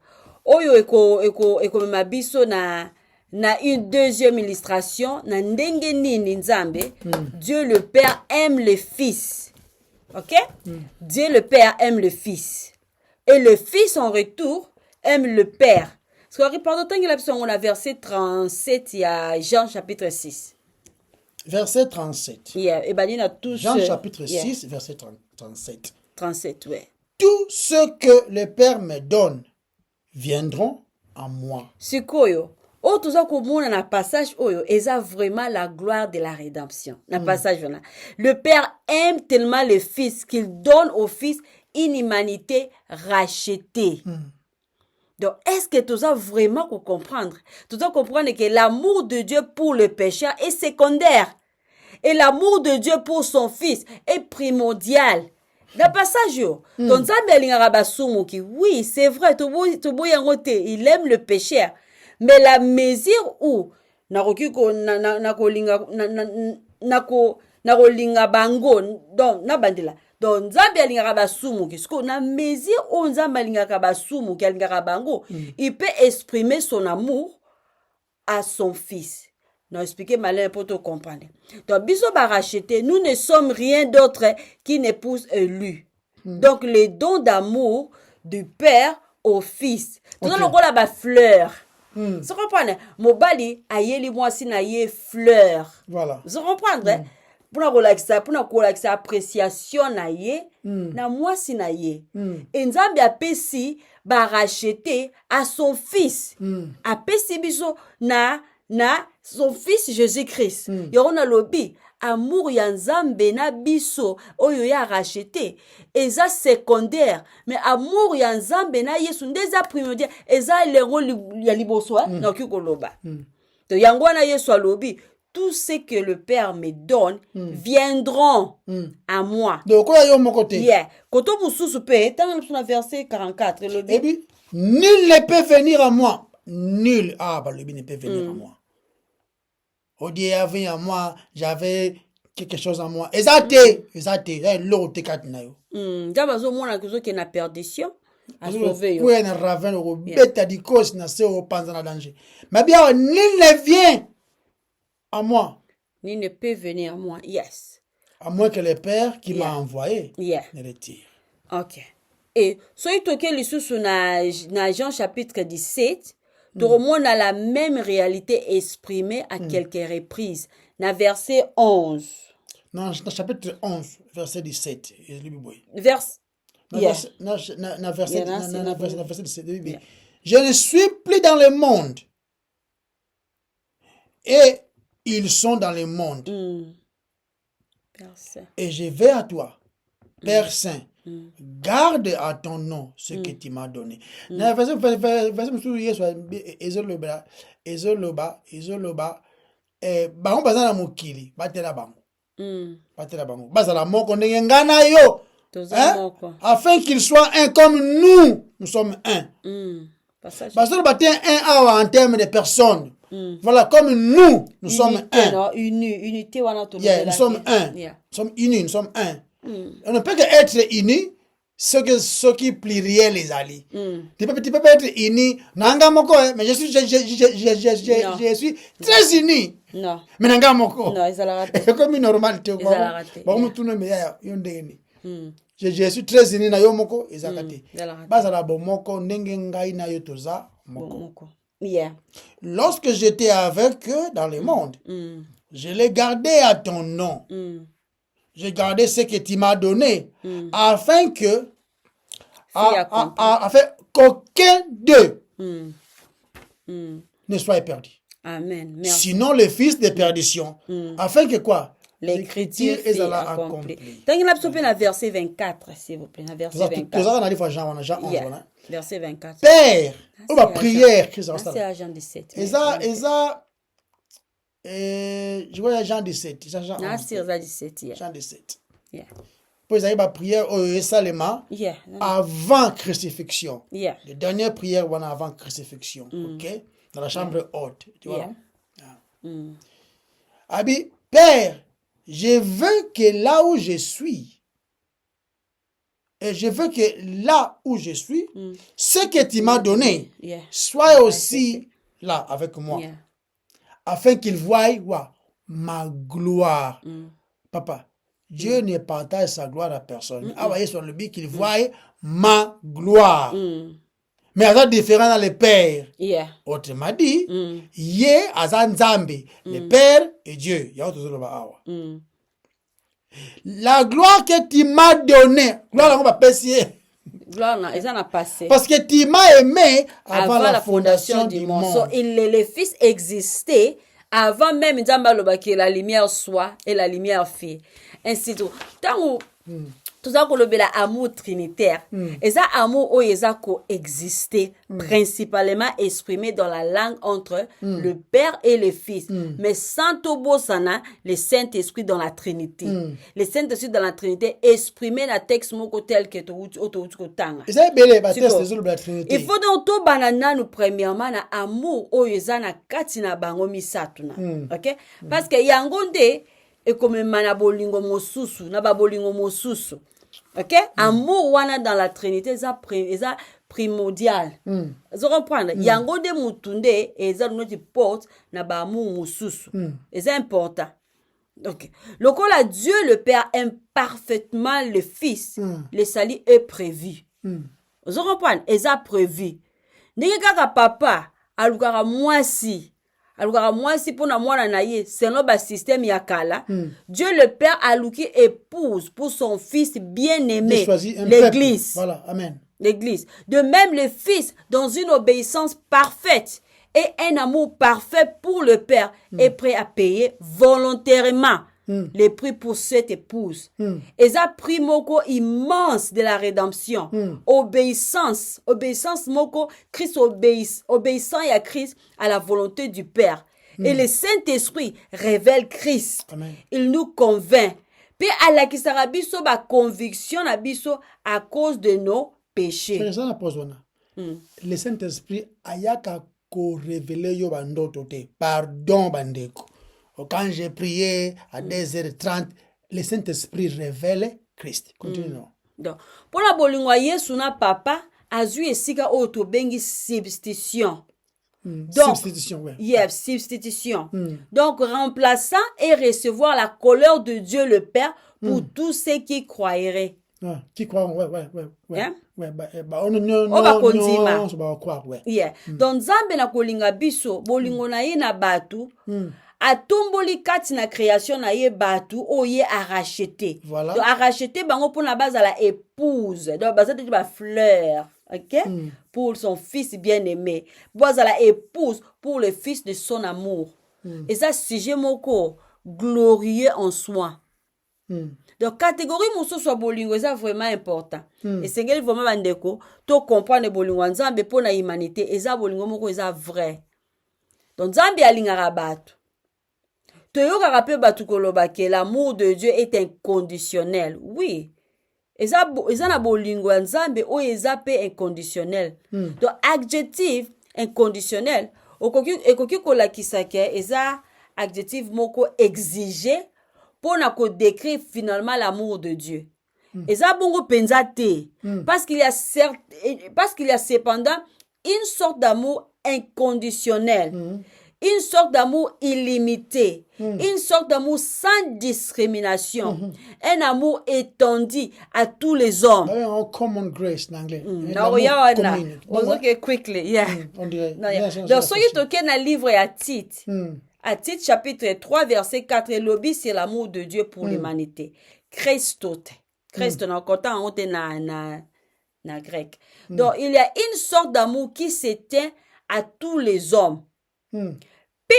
Oyo eko mabiso na une deuxième illustration na ndenge nini Nzambe Dieu le Père aime le Fils. OK? Dieu le Père aime le Fils et le Fils en retour aime le Père. Parce que pardon tant que on a verset 37 il y a Jean chapitre 6. Verset 37. Yeah, et ben tous Jean chapitre 6 verset 37. 37, ouais. Tout ce que le Père me donne viendront à moi. Sikoyo, o toza komona na passage oyo, eza vraiment la gloire de la rédemption. Na passage là. Le Père aime tellement le Fils qu'il donne au Fils une humanité rachetée. Donc, est-ce que tu as vraiment comprendre? Tu dois comprendre que l'amour de Dieu pour le pécheur est secondaire. Et l'amour de Dieu pour son Fils est primordial. Dans le passage, donc oui, c'est vrai, il aime le pécheur. Mais la mesure où donc Nzambe alingaka basumu kisiko na mesure où Nzambe alingaka basumu ki alingaka bango, il peut exprimer son amour à son Fils. Non, expliquez malin pour te comprendre. Donc, biso ba racheté, nous ne sommes rien d'autre qu'une épouse élue. Donc, les dons d'amour du Père au Fils. Tout le monde a ba fleur. Vous comprenez? Mobali ayeli mwasi na ye fleur. Voilà. Vous comprenez? Pour relaxer appréciation na ye na mwasi na ye. Et Nzambe apesi ba racheté à son Fils. Apesi biso na son Fils Jésus-Christ. Yorona lobi amour ya Nzambe na biso oyo ya racheté eza secondaire, mais amour ya Nzambe na Yesu ndeza primordial eza lengo ya liboso na kikoloba. To yango na Yesu alobi tout ce que le Père me donne viendront à moi. Donc quoi yo mon côté? Yeah. Koto mususu pe dans le verset 44 lobi. Et puis nul ne peut venir à moi. Nul le ne peut venir à moi. Au Dieu avait à moi, j'avais quelque chose en moi. Exacté, l'autre kat na yo. Jabazo mona kuzo ke na perdition. Sauver yo. Kuya na ravin au beta di cause na se au panza na danger. Mais bien nul ne vient à moi. Ni ne peut venir à moi. Yes. À moins que le Père qui Yeah. m'a envoyé Yeah. ne le tire. Ok. Et soki toke lisusu na Jean chapitre 17, tokomona la même réalité exprimée à quelques reprises. Na verset 11. Non, dans chapitre 11, verset 17. Vers... Na Yeah. verset- na verset Yeah, na- na- na verset- na yeah. verset 17. Yeah. Je ne suis plus dans le monde. Et ils sont dans le monde. Verset. Et je vais à toi, Père Saint. Garde à ton nom ce que tu m'as donné. Na verset mususu Yesu ezoloba bango baza na mokili batela bango. Batela bango. Bazala moko ndenge ngai na yo. Toza moko. Afin qu'ils soient un comme nous sommes un. Passage. Parce que le bâtiment un en termes de personnes. Voilà, comme nous sommes un. Non, unité wana to. Yeah, nous sommes un. Yeah. Nous sommes unis, nous sommes un. On ne peut qu'être unis ce qui pluriel les alliés. Tu peux être uni. Nanga moko, mais je suis très uni. Non. Mais nanga moko. Non, ils allaient rater. C'est comme une normalité. Ils allaient rater. Bon, tout le monde est je suis très uni na yo moko ezakate. Bazala bo moko ndenge ngai na yo toza moko. Yeah. Lorsque j'étais avec eux dans le monde, je les gardais à ton nom. J'ai gardé ce que tu m'as donné, afin que afin qu'aucun d'eux ne soit perdu. Amen. Merci. Sinon le fils de perdition, afin que quoi? L'écriture est est accomplie. accomplie. Tant qu'il a besoin de verset 24, s'il vous plaît. Verset 24. Jean 11. Yeah. Verset 24. Père, on va prière. C'est à Jean 17. Je vois Jean 17. Jean 17. Yeah. Jean 17. Yeah. Puis il y a une prière Yeah. avant crucifixion. Yeah. Les dernières prières avant crucifixion. Ok? Dans la chambre haute. Tu vois? Yeah. Abi, Père, je veux que là où je suis, et je veux que là où je suis, ce que tu m'as donné, Yeah. soit aussi là avec moi. Yeah. Afin qu'il voie ma gloire. Papa, Dieu ne partage sa gloire à personne. Ah, voyez sur le but qu'il voie ma gloire. Mais il y a différent dans le Père. Yeah. Autrement dit, Yé Azanzambi, le Père et Dieu. Il y a autre chose là-bas. La gloire que tu m'as donnée, gloire on va passer. Gloire, ils en ont passé. Parce que tu m'as aimé avant la fondation du monde. So, le Fils existait avant même que la lumière soit et la lumière fait. Ainsi de tant tout ça qu'on l'appelle amour trinitaire. Et ça amour où ils coexisté principalement exprimé dans la langue entre le Père et le Fils. Mais sans Tobosana, le Saint-Esprit dans la Trinité. Le Saint-Esprit dans la Trinité exprimé dans le texte tel que Et ça est belle, la Trinité. il faut donc tout banana nous premièrement na amour où ils na katina bango misatuna. OK? Parce que yangonde et comme mana bolingo mosusu na ba bolingo mosusu. OK? Amour wana dans la Trinité ça primordial. Vous comprenez? Yangonde mutunde et ça notre porte na ba amour mosusu. Et c'est important. Donc, lokola Dieu le Père aime parfaitement le Fils, le salut est prévu. Vous comprenez? Et ça prévu. Ndenge kaka papa alukaka mwasi pour na mwana na ye selon ba système ya kala. Dieu le Père aluki épouse pour son fils bien-aimé, l'église. Voilà, amen. L'église. De même le Fils dans une obéissance parfaite et un amour parfait pour le Père est prêt à payer volontairement les prix pour cette épouse. Et ça prix moko immense de la rédemption. Obéissance moko Christ obéissant à Christ à la volonté du Père. Et le Saint-Esprit révèle Christ. Amen. Il nous convainc. Puis à la kisara biso ba conviction na biso à cause de nos péchés. Le Saint-Esprit ayaka ko révéler yo bandoto te. Pardon bandeko. Quand j'ai prié à 2h30, le Saint-Esprit révèle Christ. Continuons. Donc, pour la bolingo Yesu na papa azwi esika oyo tobengi substitution. Donc, substitution, ouais. Yeah, substitution. Donc, remplaçant et recevoir la colère de Dieu le Père pour tous ceux qui croiraient. Qui croient, ouais. Hein? Ouais, yeah. Donc, Nzambe na kolinga biso, bolingo na ye na batu, atomboli kati na création na ye batu, oye a racheté. Voilà. Donc, a racheté, bango pour na base à la épouse. Donc, base à la fleur. Ok? Pour son fils bien-aimé. Base à la épouse pour le fils de son amour. Et ça, sujet moko, glorieux en soi. Donc, catégorie mousseau soit bolingo, c'est vraiment important. Et c'est que vraiment bandeko, to comprendre bolingo nzambe pour la humanité, et ça bolingo moko, c'est vrai. Donc, nzambe alinga rabatu. To yoka rappel batu koloba que l'amour de Dieu est inconditionnel. Oui. Et ça na bolingo nzambe, o eza pe inconditionnel. Donc, adjectif inconditionnel, ekoki kolakisa ke, eza adjectif moko exigé, pour na décrire finalement l'amour de Dieu. Et ça bongo pensate parce qu'il y a cependant une sorte d'amour inconditionnel, une sorte d'amour illimité, une sorte d'amour sans discrimination, un amour étendu à tous les hommes. Common grace en anglais. Quickly, yeah. Donc ce qui toque na livre à Tite. À Tite chapitre 3 verset 4, lobby c'est l'amour de Dieu pour l'humanité. Christote na kota on na grec. Donc il y a une sorte d'amour qui s'éteint à tous les hommes. P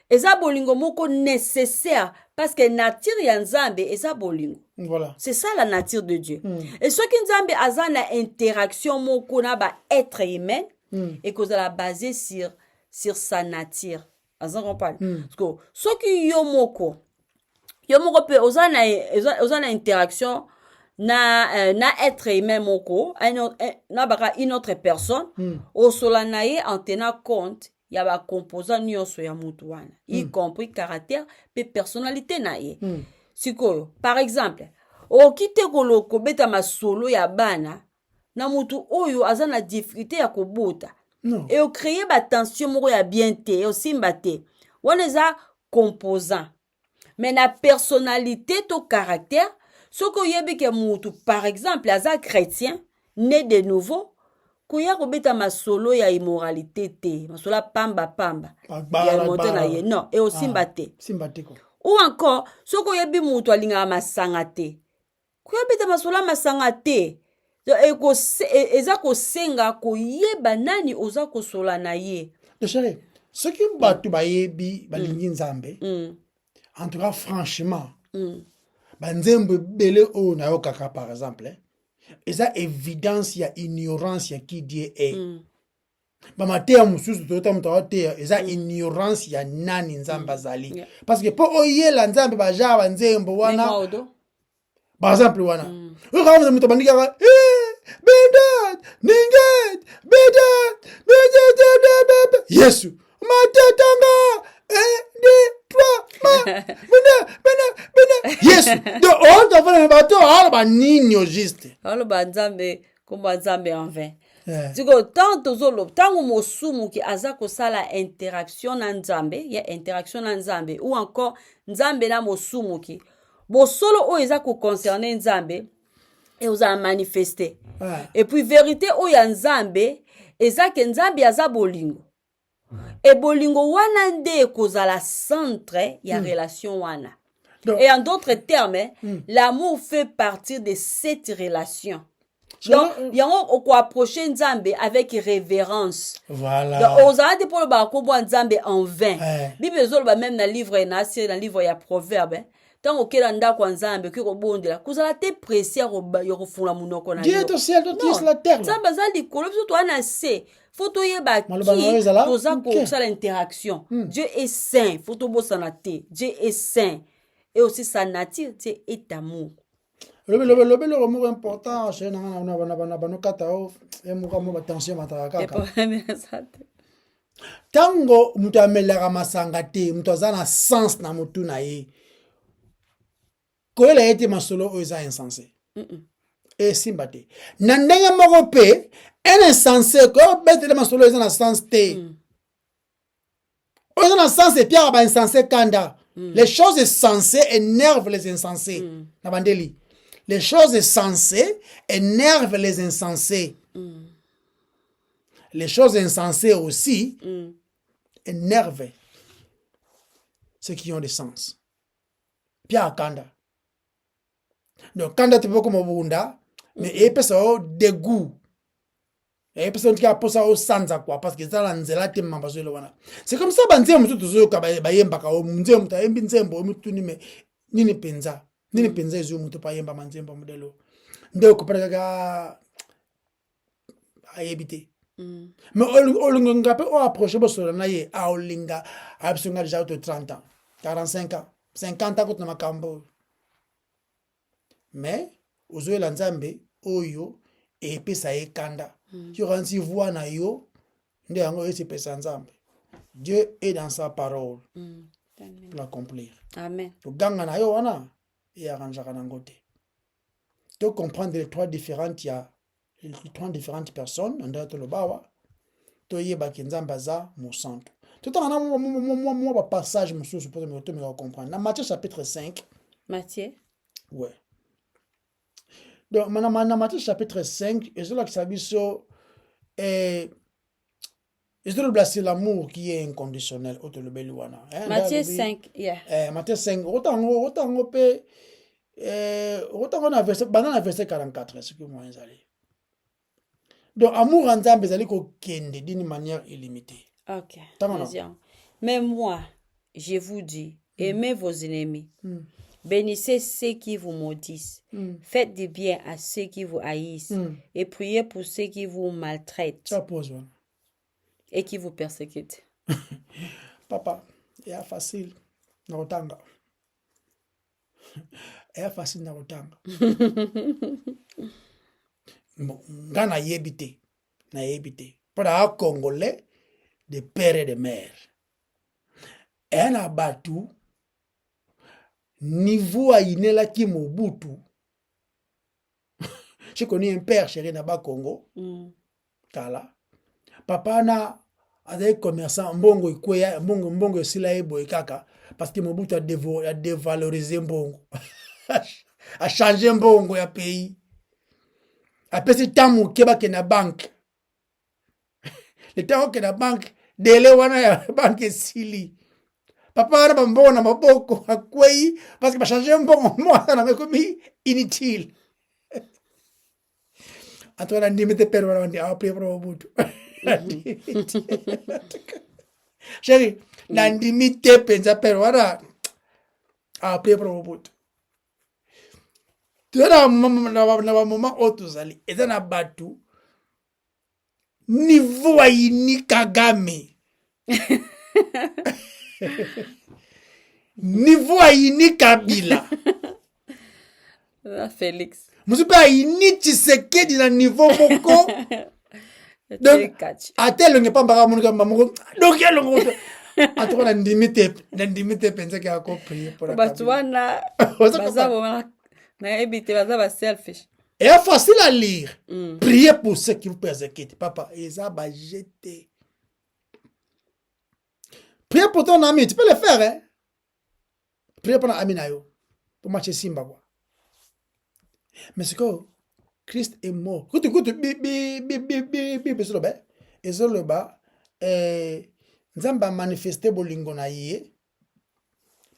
eza bolingo moko nécessaire parce que nature ya Nzambe eza bolingo. Voilà. C'est ça la nature de Dieu. Et ce qui Nzambe aza na interaction moko na ba être humain et que ça la basé sur sa nature. Azan compare. Parce que ce qui yo moko pe ozana interaction na être humain moko na baka une autre personne au solanaye en tenant compte ya ba composant nyonso ya mutu wana y compris caractère pe personnalité na ye. Sikoyo par exemple okite koloko beta masolo ya bana na mutu oyo azana difficulté ya kobota. Non. Et au créer ba tension moko ya bien te au simba te wana za composant mais na personnalité to caractère soko yebi ke mutu par exemple aza chrétien né de nouveau kuya kobeta masolo ya immoralité te masolo pamba ya monte na ye non et au simba te ou encore soko yebi mutu alinga masanga te kuya beta masolo masanga te eza kosenga koyeba nani oza kosola na ye. Chérie, ce qui batu bayebi balingi Nzambe, en tout cas franchement, banzembe bele o na yo kaka par exemple, eza évidence ya ignorance ya qui Dieu est. Bamatea mususu tota mutawatea eza ignorance ya nani Nzambe azali. Parce que po oyela Nzambe baja banzembo wana. Par exemple wana. Regarde muto bandika Bendat, Ninget, Bendat, Yesu, Matetanga, 1, 2, 3, Bena, Yesu. De on t'a fait un bateau, alors nino juste. Alors Nzambe, comme Nzambe en vain. Digo tant mosumu ki azako sala interaction na Nzambe, ya interaction na Nzambe ou encore Nzambe na mosumu ki. Bo solo o ezako concerner Nzambe. Et vous a manifesté. Et puis vérité o ya Nzambe ezake Nzambe aza bolingo. Et bolingo wana nde kozala centre ya relation wana. Et en d'autres termes, l'amour fait partie de cette relation. Donc, on peut approcher Nzambe avec révérence. Voilà. Donc, on a des pour le bakobo Nzambe en vain. Bible zolo même dans livre dans livre ya Proverbe. Tant au Kélanda kwa Nzambe ki kobondela kuzala te précieux yo fula munoko na yo. Dieu est au ciel, toi tu es sur la terre. Nzambe azali kolo biso to ana se. Faut to yeba ki toza ko sala interaction. Dieu est saint, faut to bosana te. Dieu est saint et aussi sa nature, Dieu est amour. Le mot important chez na banokata o e muka mo attention mataka kaka. Tango mutu amelaka masanga te, mutu azana sens na mutu na ye. Koyela ete masolo oyo eza insensé. et simbate. Nandenge moko pe, un insensé, ko bête de masolo eza na sens te. Eza na sens et pierre ba insensé kanda. Les choses sensées énervent les insensés. Nabandeli. Les choses sensées énervent les insensés. Les choses insensées aussi énervent ceux qui ont des sens. Pierre kanda. Donc, kanda te peut comme bunda, mais il peut ça dégoût. Et puis, on a posé au sanza quoi, parce que ça, l'anzela te m'a pas wana. C'est comme ça, banzé, mutu tuzo ka bayemba ka munze muta embi nzembo mutu ni me nini penza ezo mutu pa yemba manzembo modelo. Nde ko para ga ayebite. Mais olunga ngape o approcher bo so na ye a olinga a bisunga déjà de 30 ans, 45 ans, 50 ans ko na makambo. Mais ozo la nzambe oyo et puis ça est kanda. Tu rentres voir na yo, nde yango ese pesa nzambe. Dieu est dans sa parole pour l'accomplir. Amen. To ganga na yo wana et arrangera nangote. Tu comprendre les trois différentes personnes dans le bawa. To yeba kenzamba za mo santo. Tout en moi passage monsieur je peux me comprendre. Dans Matthieu chapitre 5. Matthieu. Ouais. Donc, dans Matthieu chapitre 5, et c'est là que ça dit ça, et c'est l'amour qui est inconditionnel. Matthieu 5, yeah. Matthieu 5, autant on a verset 44, c'est ce que moi j'ai allé. Donc, amour en Zambie, c'est qu'il d'une manière illimitée. Ok. Mais moi, je vous dis, aimez vos ennemis. Bénissez ceux qui vous maudissent. Faites du bien à ceux qui vous haïssent. Et priez pour ceux qui vous maltraitent. Ça pose. Et qui vous persécutent. Papa, il est facile. Narotanga. Il est facile narotanga. Nga na yebite. Pour un Congolais, de père et de mère. Un abattu. Niveau à inela ki Mobutu. J'ai connu un père chéri Naba Congo. Kala. Papa na des commerçants mbongo ikoya mbongo sila ebo kaka parce que Mobutu a dévalorisé mbongo. A changé mbongo ya pays. A pesi tamu keba ke na banque. Le temps que na banque dele wana ya banque sili. Papa na mbongo na maboko akwei parce que ba changer mbongo moi na mekomi inutile. Atona ndimete pero wana ndi apre pro Mobutu. Chérie, na ndimite penza pero wana apre pro Mobutu. Tu na moment otuzali eza na batu niveau ayini Kagame. Niveau ayini Kabila. Félix. Musuba ayini Tshisekedi na niveau moko. Donc atel nge pamba ka moko. Donc ya longo. Atoko na ndimite penza ke ako prier pour la. Batwana bazabo na ebite bazaba selfish. Et c'est facile à lire. Priez pour ceux qui vous persécutent. Papa, ils ont jeté. Priez pour ton ami. Tu peux le faire, hein? Priez pour ton ami. Pour marcher Simba. Mais c'est que Christ est mort. Écoute, et ça, le bas, Nzamba manifesté bolingo na yé.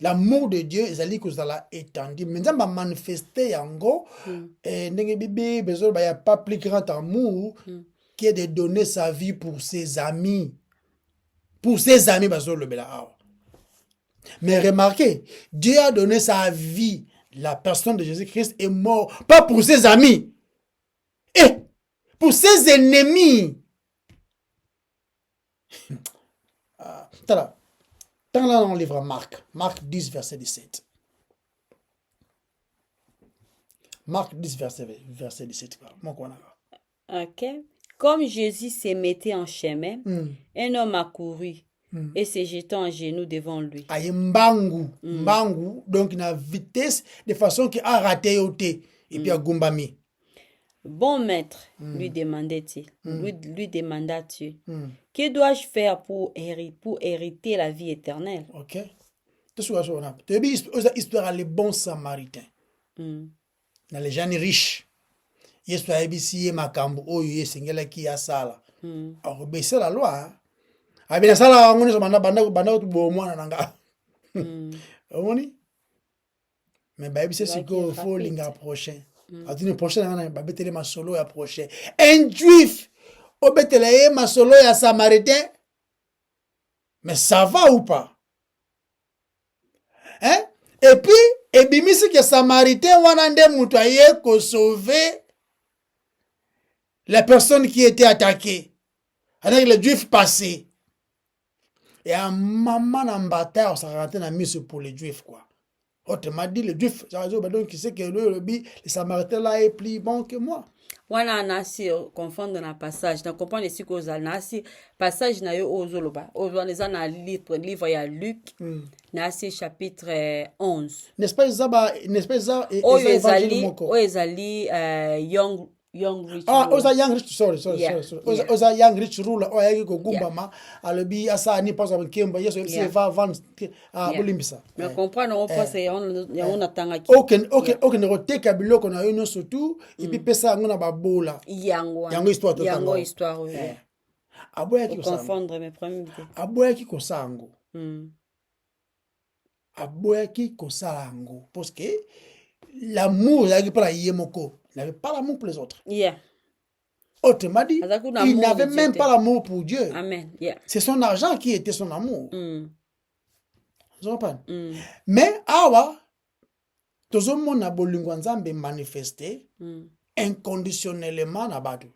L'amour de Dieu, ils que ça l'a étendu. Mais Nzamba manifesté yango. Ndenge bibi, besoin, il n'y a pas plus grand amour qui est de donner sa vie pour ses amis. Pour ses amis, le bela. Mais remarquez, Dieu a donné sa vie. La personne de Jésus-Christ est mort, pas pour ses amis, et pour ses ennemis. Dans le livre Marc 10, verset 17. Marc 10, verset 17. Ok. Comme Jésus se mettait en chemin, un homme a couru et se jetant en genoux devant lui. Aïe mbangu, donc na vitesse de façon qu'il a raté yoté et puis a gumbami. Bon maître, lui demandait-il, lui demanda-t-il, que dois-je faire pour hériter la vie éternelle? Ok. Tout ce qu'on a. Tu as vu l'histoire les bons samaritains. Dans les gens riches. Yesu aibisi ye makambo oyo yesengelaki ya sala. Akobesa la loi. Abina sala ngone so banda bo mwana nanga. Omoni? Mais baibisi siko faut linga prochain. Adine prochain nanga babetele masolo ya prochain. Un juif obetele ye masolo ya samaritain. Mais ça va ou pas? Hein? Et puis ebimisi que samaritain wana nde mutu aye ko sauver la personne qui était attaquée, avec le juif passé. Et à maman en bataille, on s'est rentré dans mise pour les juifs, quoi. Autrement dit, le juif, qui sait que le samaritain là est plus bon que moi. Wana nasi confondre na passage na comprendre ici que za nasi passage na yo ozoloba ozwaneza na livre ya Luc nasi chapitre 11 n'est-ce pas ça ezali young rich oza young rich sorry oza young rich ruler oyaki kogumbama alobi asani pasa nkemba yeso va van bolimbisa mais comprendre on pense ya on atanga ki ok ne koteka biloko na yo nyonso tu et puis pesa yango na babola yango histoire to yango histoire aboyaki ko confondre mes premiers aboyaki ko sango aboyaki ko sango parce que l'amour yaki para yemoko. Il n'avait pas l'amour pour les autres. Autrement dit, il n'avait même pas l'amour pour Dieu. Amen. C'est son argent qui était son amour. Vous comprenez? Mais, awa, tout le monde a besoin manifesté inconditionnellement na batu.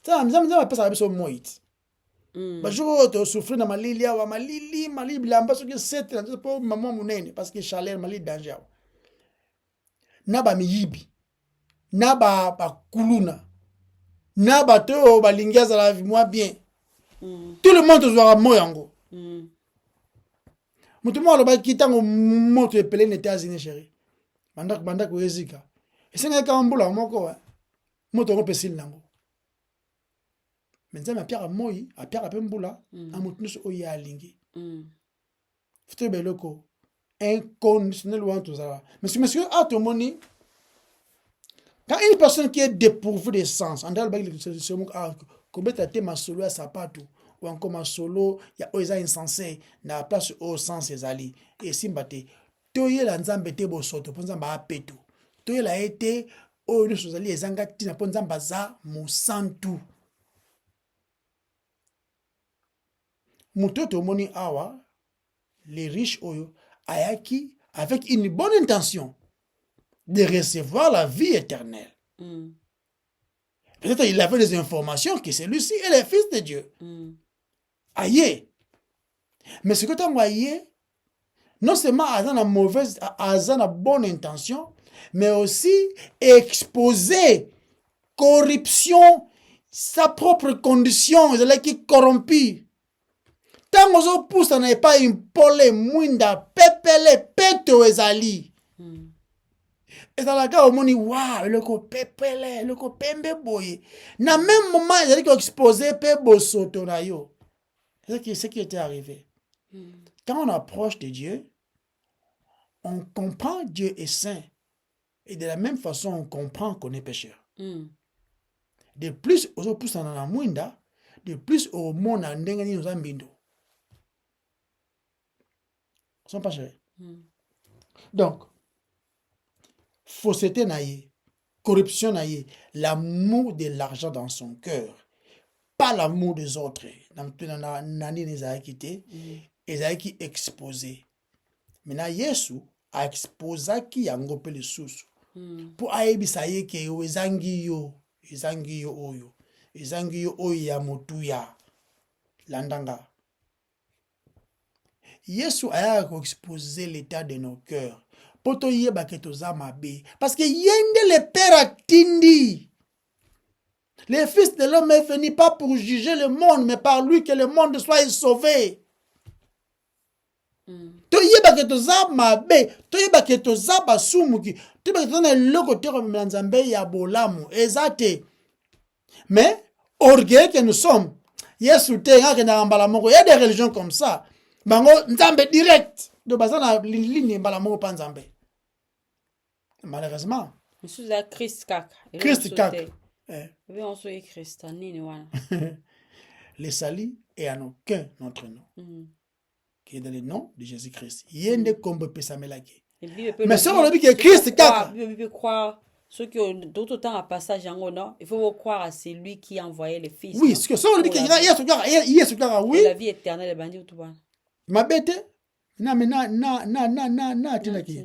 Ça, nous avons pas ça moït. Bajo to souffrir na malili awa malili bilamba so que c'est pour maman munene parce que chaleur malili danger. Na ba miyibi. Na ba kuluna na bato balingiaza la vie moi bien tout le monde zwa moyango mutu mo lo ba kitango moto epele ne États-Unis chéri banda ko ezika esenga ka mbula moko wa moto ko pesil nango menza ma pierre moi a pierre pembula amutu so oya alingi futu beloko inconditionnel wa tout ça monsieur atomoni. Quand une personne qui est dépourvue de sens, André Albagi, comme tu ma solo à sapato, ou encore ma solo, il y a oisa insensé, na place au sens des alliés, et simbate, toye la nzambe te bosoto, ponzamba apeto, toye la été, o nous sommes allés, les angati, na ponzamba za, mosantu. Mutoto moni awa, les riches oyo, ayaki, avec une bonne intention, de recevoir la vie éternelle. Peut-être il avait des informations que celui-ci est le fils de Dieu. Aïe. Mais ce que tu as voyé, non seulement à la mauvaise, à la bonne intention, mais aussi exposer corruption, sa propre condition, elle qui corrompue. Tant que vous pousse, ça n'est pas une pole mouinda, pepele, peto ezali. Et dans la gare, on dit, waouh, le copépele, le copembe boye. Na même moment, il a dit qu'on exposait pebo sotonayo. C'est ce qui était arrivé. Quand on approche de Dieu, on comprend Dieu est saint. Et de la même façon, on comprend qu'on est pécheur. De plus, aux poussent dans la mouinda, de plus, au monde, en dengani nous ambindo. Ils sont pas chers. Donc, fausseté naïe, corruption naïe, l'amour de l'argent dans son cœur, pas l'amour des autres. Nani les a quittés, ils a qui exposé. Maintenant, Yesu a exposé qui a ngopé les sous. Pour aïbisa ye ke yo ezangi yo oyo ya motuya landanga. Yesu a exposé l'état de nos cœurs. Poto yeba ke toza mabe parce que yende le père a tindi. Le fils de l'homme est venu pas pour juger le monde mais par lui que le monde soit sauvé. To toyeba ke toza mabe, toyeba ke toza basumuki, toyeba ke toza na eloko te komemela nzambe ya bolamu eza te. Mais orgueil que nous sommes, yesu te nga kendaka mbala moko, y a des religions comme ça, bango nzambe direct, do baza na ligne mbala moko pa nzambe. Malheureusement Monsieur a Christ kaka. Christ kaka. Oui, on se Christ nini wana. Le salut est en aucun autre nom qui est dans le nom de Jésus-Christ. Yende kombo pesamelaki. Mais si on a dit que Christ kaka, il peut croire ceux qui ont d'autres temps à passage en non, il faut croire à celui qui a envoyé le fils. oui, ce que si on a dit que Yesu kaka, oui, la vie éternelle est bandit tout bas. Ma bête na mais na tindaki.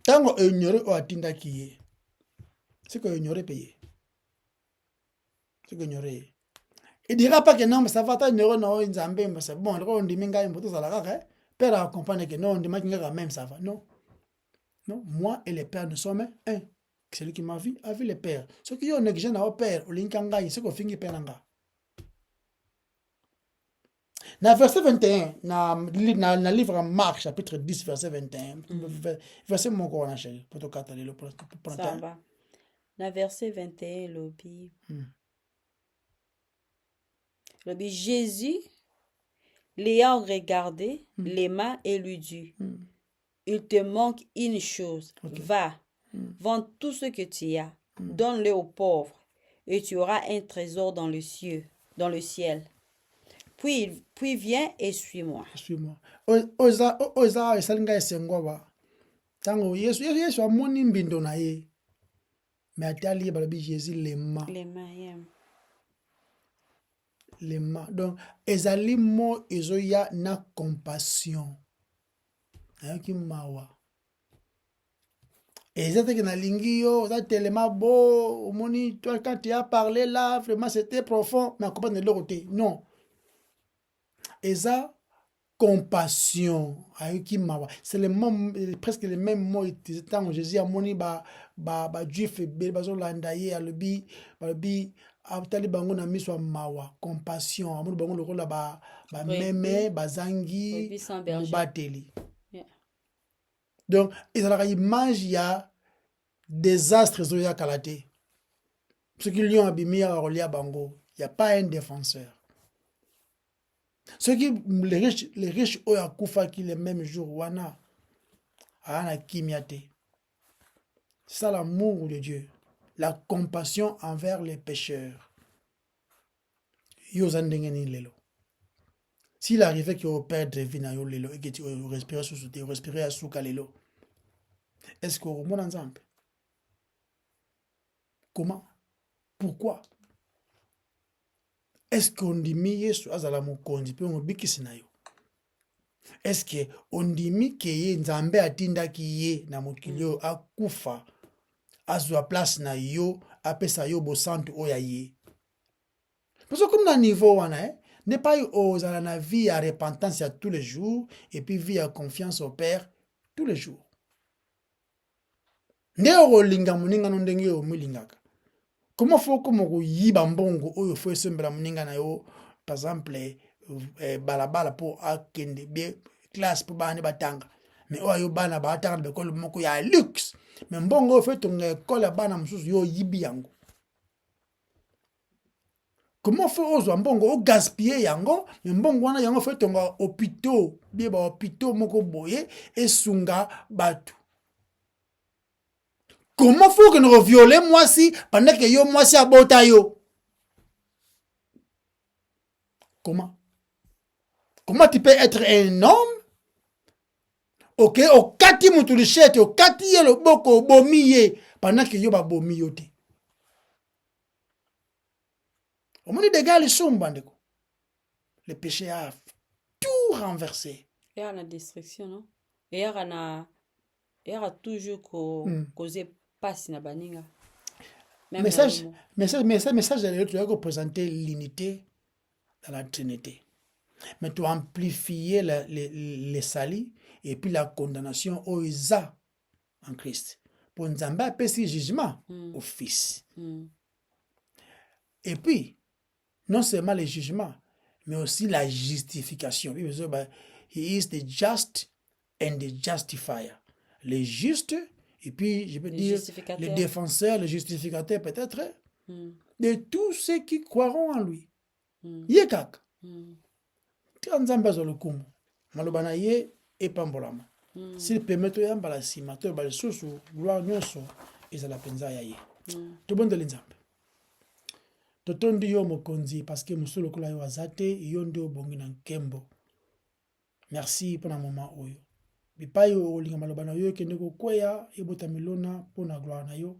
Tango ignorer o atindaki ye. C'est que ignorer payer. C'est que ignorer. Il dira pas que non, mais ça va ta ignorer non nzambe mais c'est bon, on dit minga mboto za la kaka. Père a comprendre que non, on dit minga même ça va. Non. Non, moi et le Père nous sommes un. Celui qui m'a vu a vu le Père. Ce qui est négligé na au Père, o linkanga c'est ko fingi penanga. Dans verset 21, dans livre Marc, chapitre 10, verset 21, verset mon corps, chérie, pour te cataler le ça va. Dans verset 21, l'objet Jésus, l'ayant regardé, les mains et lui dit, il te manque une chose, va, vends tout ce que tu as, donne-le aux pauvres, et tu auras un trésor dans le ciel. Puis viens et suis-moi. Suis-moi. Oza esalinga esengwa ba. Tango Yesu amoni mbindo na ye. Mais atali balobi Jésus les mains. Les mains. Donc ezali mo ezoya na compassion. Ayaki mawa. Ezate que na lingi yo, ça tellement beau, omoni toi quand tu as parlé là, vraiment c'était profond, mais comment de l'autre côté. Non. Eza compassion ayuki mawa, c'est presque les mêmes mots utilisés tant Jésus a moni ba juif be bazolanda ye alobi atali bango na miso mawa, compassion amoni bango lokola ba meme bazangi bateli. Donc ezalaka image ya désastre zoya kalate. Ceux qui lui ont abîmé à Rolia Bango, il n'y a pas un défenseur. Ceux qui, les riches, oya kufa qui les mêmes jours, wana, ana kimiate. C'est ça l'amour de Dieu, la compassion envers les pécheurs. Yozandengeni lelo. S'il arrivait qu'il y ait perdre vie dans lelo et que tu respires sous te respirer à souka lelo, est-ce qu'on remonte ensemble? Comment? Pourquoi? Est-ce qu'on dit Yesu azala mokonzi pe on bikisi na yo? Est-ce que on dit que ye nzambe atindaki ye na mokili yo akufa azwa place na yo apesa yo bosantu oya ye? Parce que comme dans niveau wana n'est pas aux la vie à repentance à tous les jours et puis vie à confiance au Père tous les jours. Ndeo linga muninga no ndenge yo mulingaka. Comment faut comme yiba mbongo oyo faut sembla muninga na yo par exemple balabala pour akende bien classe pour bana batanga mais oyo bana batanga be kolo moko ya luxe mais mbongo fait ton école bana mususu yo yibi yango. Comment faut ozo mbongo o gaspiller yango mais mbongo wana yango fait ton hôpital bien ba hôpital moko boye et sunga batu. Comment faut que nous violons moi si pendant que yo moi si abota yo? Comment tu peux être un homme? Ok, au kati mutulichete, au kati yelo boko bomiye pendant que yo ba bomiyo te. Au moment des gars les sommes ndeko. Le péché a tout renversé. Il y a la destruction, non? Il y a toujours causé passe na baninga. Message de l'autre, tu as représenté l'unité dans la Trinité. Mais tu as amplifié les salis et puis la condamnation au Isa en Christ. Pour Nzamba apesi jugement au Fils. Et puis, non seulement les jugements, mais aussi la justification. He is the just and the justifier. Le juste, et puis je peux dire le défenseur, le justificateur peut-être, de tous ceux qui croiront en lui. Yekak. Nzambe azolokumu. Maloba na ye epambolama. S'il permet to yamba la sima, to ba susu, gloire nyonso, ezala penza ya ye. To bondeli Nzambe. Totondi yo mokonzi parce que musolo kula yo azate yo nde obongi na nkembo. Merci pour na moment oyo. Bipai olinga maloba na yo kende kokweya ebota milona pona gloire na yo.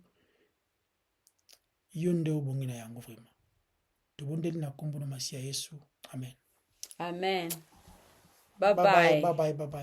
Yo nde obongi na yango vraiment. To bondeli na kombo na Masia Yesu. Amen. Amen. Bye bye. Bye bye.